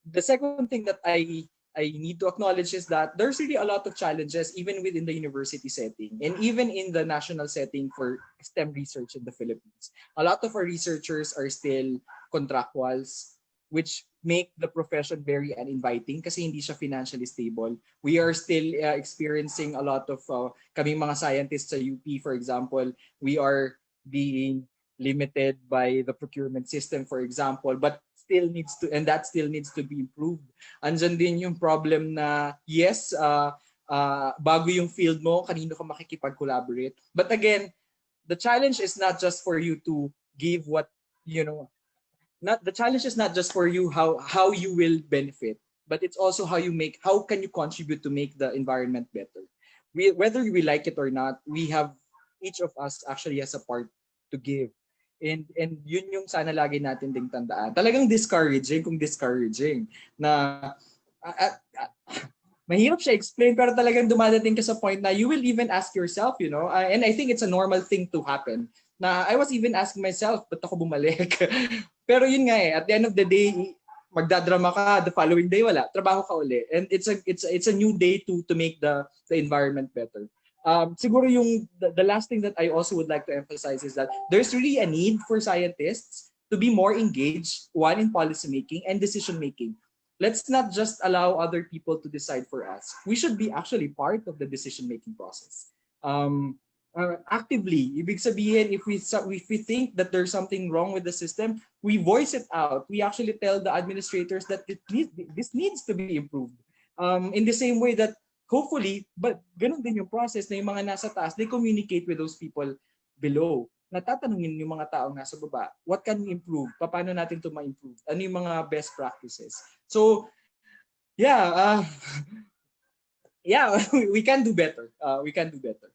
The second thing that I need to acknowledge is that there's really a lot of challenges even within the university setting and even in the national setting for STEM research in the Philippines. A lot of our researchers are still contractuals, which make the profession very uninviting kasi hindi siya financially stable. We are still experiencing a lot of kaming mga scientists sa UP, for example, we are being limited by the procurement system, for example, but that still needs to be improved. Andyan din yung problem na, yes, bago yung field mo, kanino ka makikipag-collaborate. But again, the challenge is not just for you to give what, the challenge is not just for you how you will benefit, but it's also how can you contribute to make the environment better. Whether we like it or not, each of us actually has a part to give. And yun yung sana lagi natin ding tandaan. Talagang discouraging na mahirap siya explain, pero talagang dumadating ka sa point na you will even ask yourself, and I think it's a normal thing to happen. Na I was even asking myself, ba't ako bumalik? Pero yun nga at the end of the day, magdadrama ka, the following day wala, trabaho ka uli. And it's a new day to make the environment better. Siguro the last thing that I also would like to emphasize is that there's really a need for scientists to be more engaged, one, in policy making and decision making. Let's not just allow other people to decide for us. We should be actually part of the decision making process. Actively, ibig sabihin, if we think that there's something wrong with the system, we voice it out. We actually tell the administrators that this needs to be improved. In the same way that hopefully, but ganun din yung process na yung mga nasa taas, they communicate with those people below. Natatanungin yung mga taong nasa baba, what can we improve? Paano natin ito ma-improve? Ano yung mga best practices? So, yeah, we can do better. We can do better.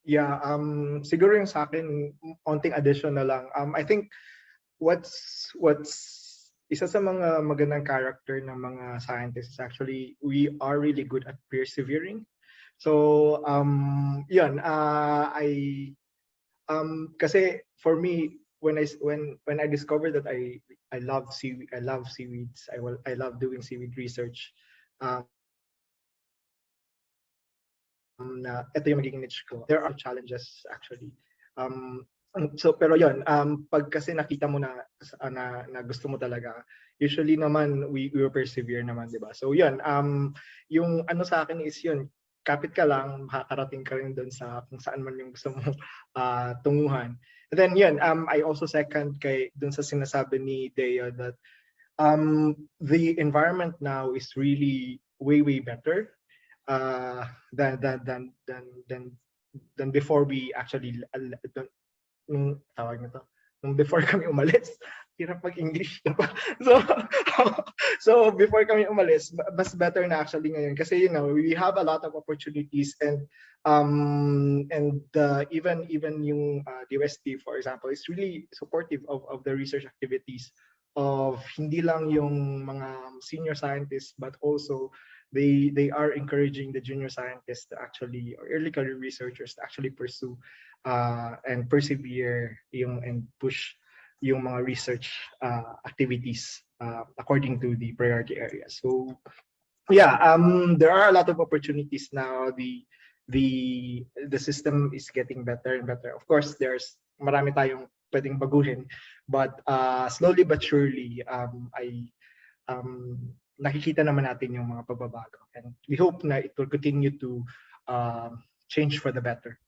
Yeah, siguro yung sa akin, onting addition na lang. I think what's isa sa mga magandang character ng mga scientists is actually we are really good at persevering. So kasi for me when I discovered that I love seaweeds, I love doing seaweed research. Na ito yung magiging niche ko. There are challenges actually. Pero yun, pag kasi nakita mo na gusto mo talaga, usually naman we will persevere naman, di ba? So yun, yung ano sa akin is yun, kapit ka lang, makakarating ka rin doon sa kung saan man yung gusto mo tunguhan. And then yun, I also second doon sa sinasabi ni Deo that the environment now is really way better than before we actually nung before kami umalis. Hirap mag-English. So before kami umalis, mas better na actually ngayon kasi we have a lot of opportunities and even yung DOST, for example, is really supportive of the research activities of hindi lang yung mga senior scientists but also they are encouraging the junior scientists to actually, or early career researchers to actually pursue and persevere and push yung mga research activities according to the priority areas. So yeah, there are a lot of opportunities now. The system is getting better and better. Of course, there's marami tayong pwedeng baguhin, but slowly but surely nakikita naman natin yung mga pagbabago, and we hope na it will continue to change for the better.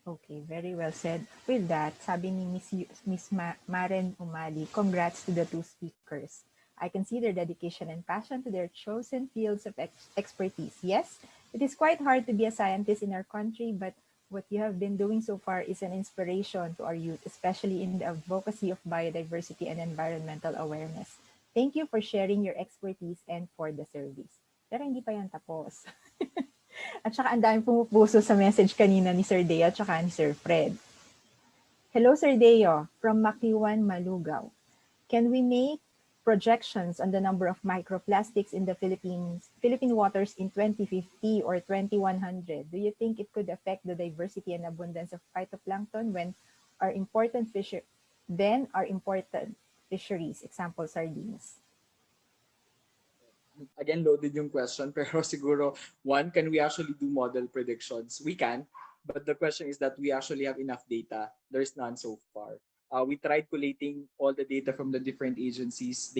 Okay, very well said. With that, sabi ni Miss Maren Umali, congrats to the two speakers. I can see their dedication and passion to their chosen fields of expertise. Yes, it is quite hard to be a scientist in our country, but what you have been doing so far is an inspiration to our youth, especially in the advocacy of biodiversity and environmental awareness. Thank you for sharing your expertise and for the service. Pero hindi pa yan tapos. At saka ang dami pumupuso sa message kanina ni Sir Deo at saka ni Sir Fred. Hello, Sir Deo, from Makiwan, Malugaw. Can we make projections on the number of microplastics in the Philippine waters in 2050 or 2100? Do you think it could affect the diversity and abundance of phytoplankton when our important fisheries, example sardines? Again, loaded yung question, pero siguro, one, can we actually do model predictions? We can, but the question is that we actually have enough data. There's none so far. We tried collating all the data from the different agencies.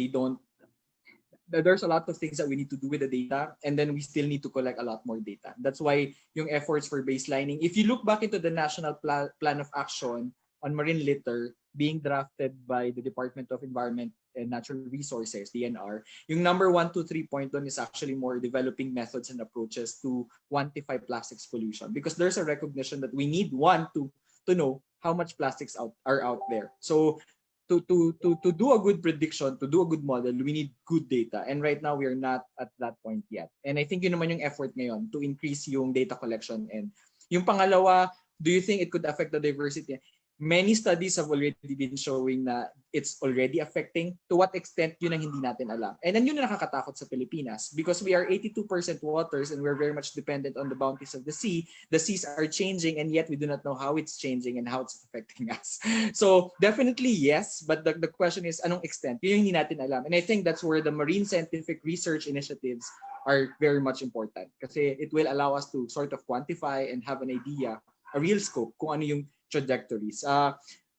There's a lot of things that we need to do with the data, and then we still need to collect a lot more data. That's why yung efforts for baselining, if you look back into the National Plan of Action on Marine Litter being drafted by the Department of Environment and Natural Resources, DNR, yung number 1, 2, 3 point doon is actually more developing methods and approaches to quantify plastics pollution, because there's a recognition that we need to know how much plastics are out there. So to do a good prediction, to do a good model, we need good data. And right now, we are not at that point yet. And I think yun naman yung effort ngayon to increase yung data collection. And yung pangalawa, do you think it could affect the diversity? Many studies have already been showing na it's already affecting. To what extent, yun ang hindi natin alam. And then yun ang nakakatakot sa Pilipinas, because we are 82% waters and we're very much dependent on the bounties of the sea. The seas are changing, and yet we do not know how it's changing and how it's affecting us. So definitely yes, but the question is, anong extent? Yun yung hindi natin alam. And I think that's where the marine scientific research initiatives are very much important, kasi it will allow us to sort of quantify and have an idea, a real scope, kung ano yung trajectories.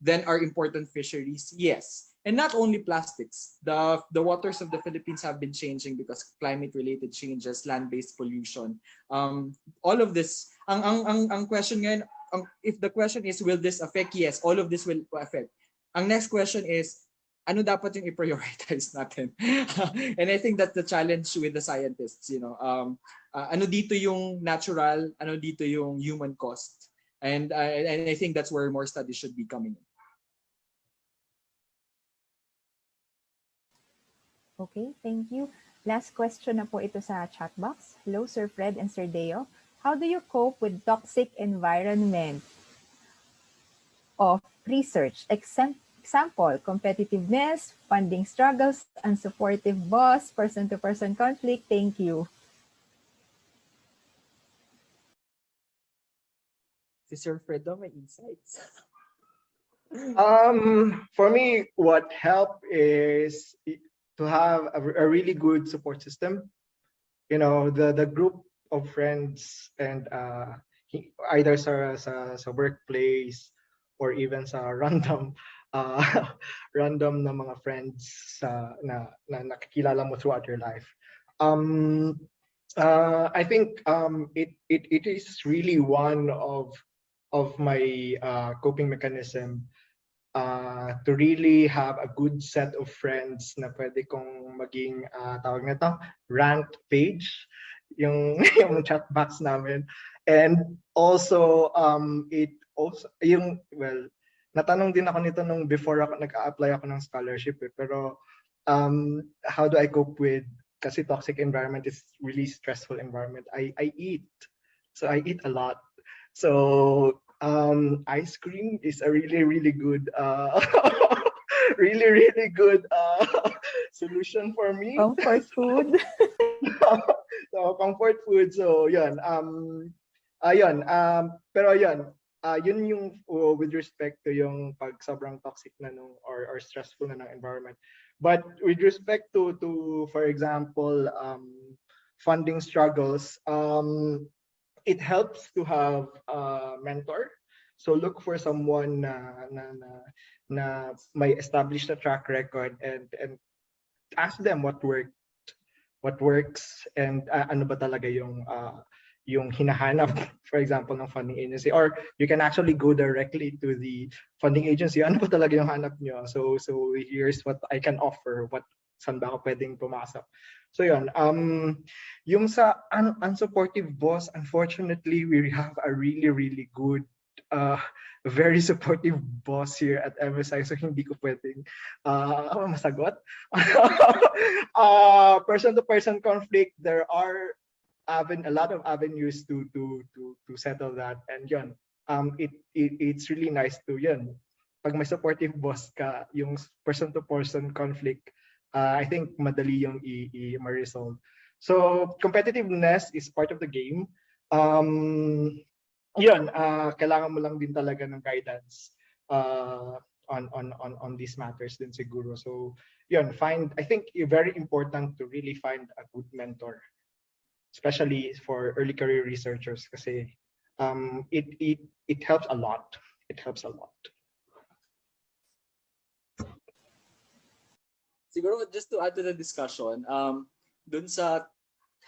Then our important fisheries, yes. And not only plastics. The waters of the Philippines have been changing because climate-related changes, land-based pollution. All of this, ang question ngayon, if the question is, will this affect? Yes, all of this will affect. Ang next question is, ano dapat yung i-prioritize natin? And I think that's the challenge with the scientists, ano dito yung natural, ano dito yung human cost. And I think that's where more studies should be coming in. Okay, thank you. Last question na po ito sa chat box. Hello, Sir Fred and Sir Deo. How do you cope with toxic environment of research? Example, competitiveness, funding struggles, unsupportive boss, person-to-person conflict. Thank you. Si Sir Fredo, may insights? For me, what helped is to have a really good support system. The group of friends and either sa workplace or even sa random na mga friends na nakikilala mo throughout your life. I think it is really one of my coping mechanism to really have a good set of friends na pwede kong maging tawag na to, rant page, yung chat box namin. And also natanong din ako nito nung before ako nag-apply ako ng scholarship pero how do I cope with, kasi toxic environment is really stressful environment. I eat. So I eat a lot. So ice cream is a really good really good solution for me. Comfort food. So comfort food. So yun. Pero yun. Yun yung with respect to yung pag sobrang toxic na or stressful na ng environment. But with respect to for example funding struggles, it helps to have a mentor. So look for someone na may established a track record and ask them what works and ano ba talaga yung hinahanap, for example, ng funding agency. Or you can actually go directly to the funding agency. Ano ba talaga yung hanap nyo? So here's what I can offer. saan ba ako pwedeng pumasok. So yun, yung sa unsupportive boss, unfortunately, we have a really, really good, very supportive boss here at MSI, so hindi ko pwedeng masagot. Person-to-person conflict, there are a lot of avenues to settle that, and yun, it's really nice to yun. Pag may supportive boss ka, yung person-to-person conflict, I think madali yung ma-resolve. So competitiveness is part of the game. Yun, kailangan mo lang din talaga ng guidance on these matters din siguro. So yun, I think very important to really find a good mentor, especially for early career researchers, kasi it helps a lot. It helps a lot. Siguro just to add to the discussion, dun sa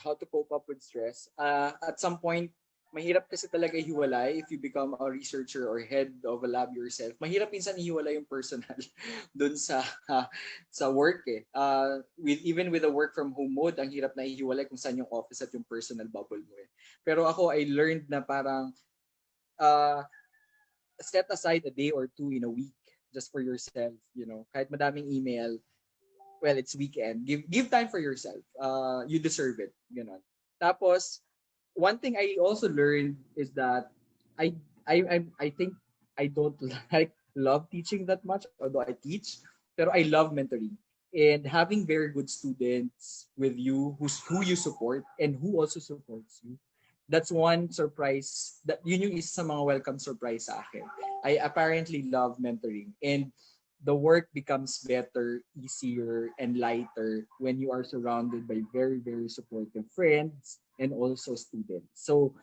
how to cope up with stress, at some point, mahirap kasi talaga ihiwalay if you become a researcher or head of a lab yourself. Mahirap minsan ihiwalay yung personal dun sa work eh. Even with the work from home mode, ang hirap na ihiwalay kung saan yung office at yung personal bubble mo eh. Pero ako, I learned na parang set aside a day or two in a week just for yourself, you know, kahit madaming email, well, it's weekend. Give time for yourself. You deserve it. Ganon. Tapos, one thing I also learned is that I think I don't love teaching that much, although I teach, pero I love mentoring. And having very good students with you who you support and who also supports you. That's one surprise. Yun yung isa sa mga welcome surprise sa akin. I apparently love mentoring. And the work becomes better, easier, and lighter when you are surrounded by very, very supportive friends and also students. So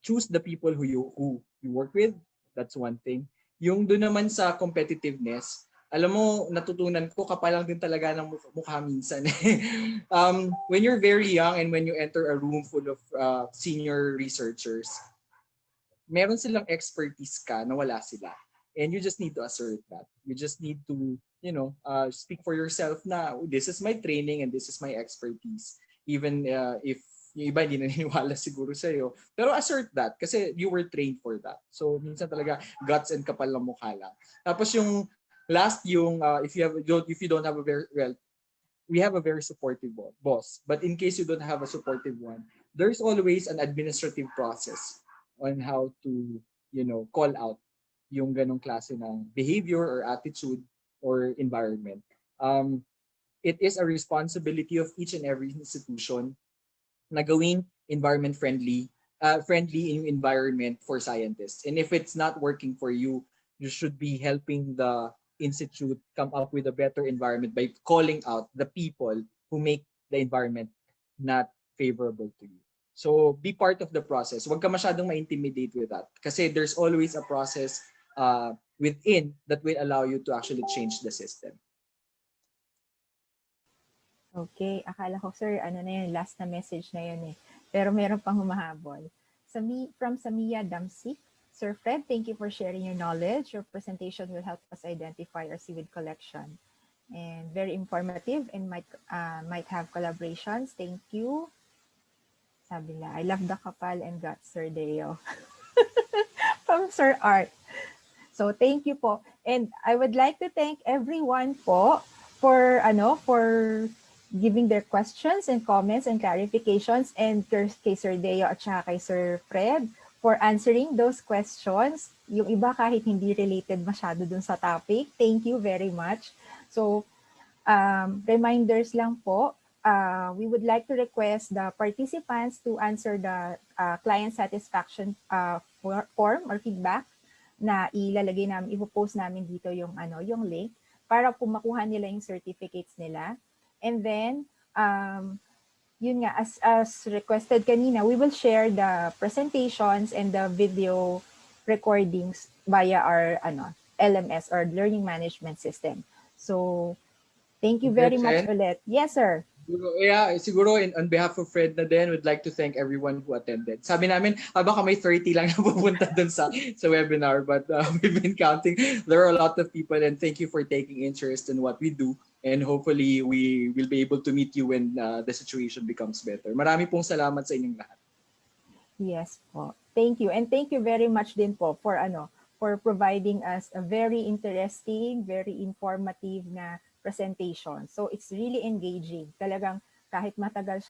choose the people who you work with. That's one thing. Yung doon naman sa competitiveness, alam mo, natutunan ko, kapalang din talaga ng mukha minsan. When you're very young and when you enter a room full of senior researchers, meron silang expertise ka na wala sila. And you just need to assert that. You just need to, speak for yourself na, this is my training and this is my expertise. Even if yung iba hindi naniniwala siguro sa'yo. Pero assert that kasi you were trained for that. So minsan talaga guts and kapal ng mukha lang. Tapos yung last, if you don't have a very, well, we have a very supportive boss. But in case you don't have a supportive one, there's always an administrative process on how to, call out yung ganong klase ng behavior or attitude or environment. It is a responsibility of each and every institution na gawing environment friendly in environment for scientists. And if it's not working for you, you should be helping the institute come up with a better environment by calling out the people who make the environment not favorable to you. So be part of the process. Huwag ka masyadong ma-intimidate with that kasi there's always a process within that will allow you to actually change the system. Okay, akala ko sir, na yun, last na message na yun eh. Pero meron pang humahabol. From Samia Damsik, Sir Fred, thank you for sharing your knowledge. Your presentation will help us identify our seaweed collection. And very informative and might have collaborations. Thank you. Sabi nila, I love the kapal and guts, Sir Deo. From Sir Art. So thank you po. And I would like to thank everyone po for giving their questions and comments and clarifications, and kay Sir Deo at saka kay Sir Fred for answering those questions. Yung iba kahit hindi related masyado dun sa topic. Thank you very much. So reminders lang po, we would like to request the participants to answer the client satisfaction form or feedback na ilalagay namin, ipopost namin dito yung link para po makuha nila yung certificates nila. And then yun nga, as requested kanina, we will share the presentations and the video recordings via our LMS or learning management system. So thank you very much ulit. Yes, sir. Siguro on behalf of Fred na din, we'd like to thank everyone who attended. Sabi namin, baka may 30 lang na pupunta dun sa webinar, but we've been counting. There are a lot of people, and thank you for taking interest in what we do. And hopefully, we will be able to meet you when the situation becomes better. Marami pong salamat sa inyong lahat. Yes po. Thank you. And thank you very much din po for providing us a very interesting, very informative na presentation. So it's really engaging. Talagang kahit matagal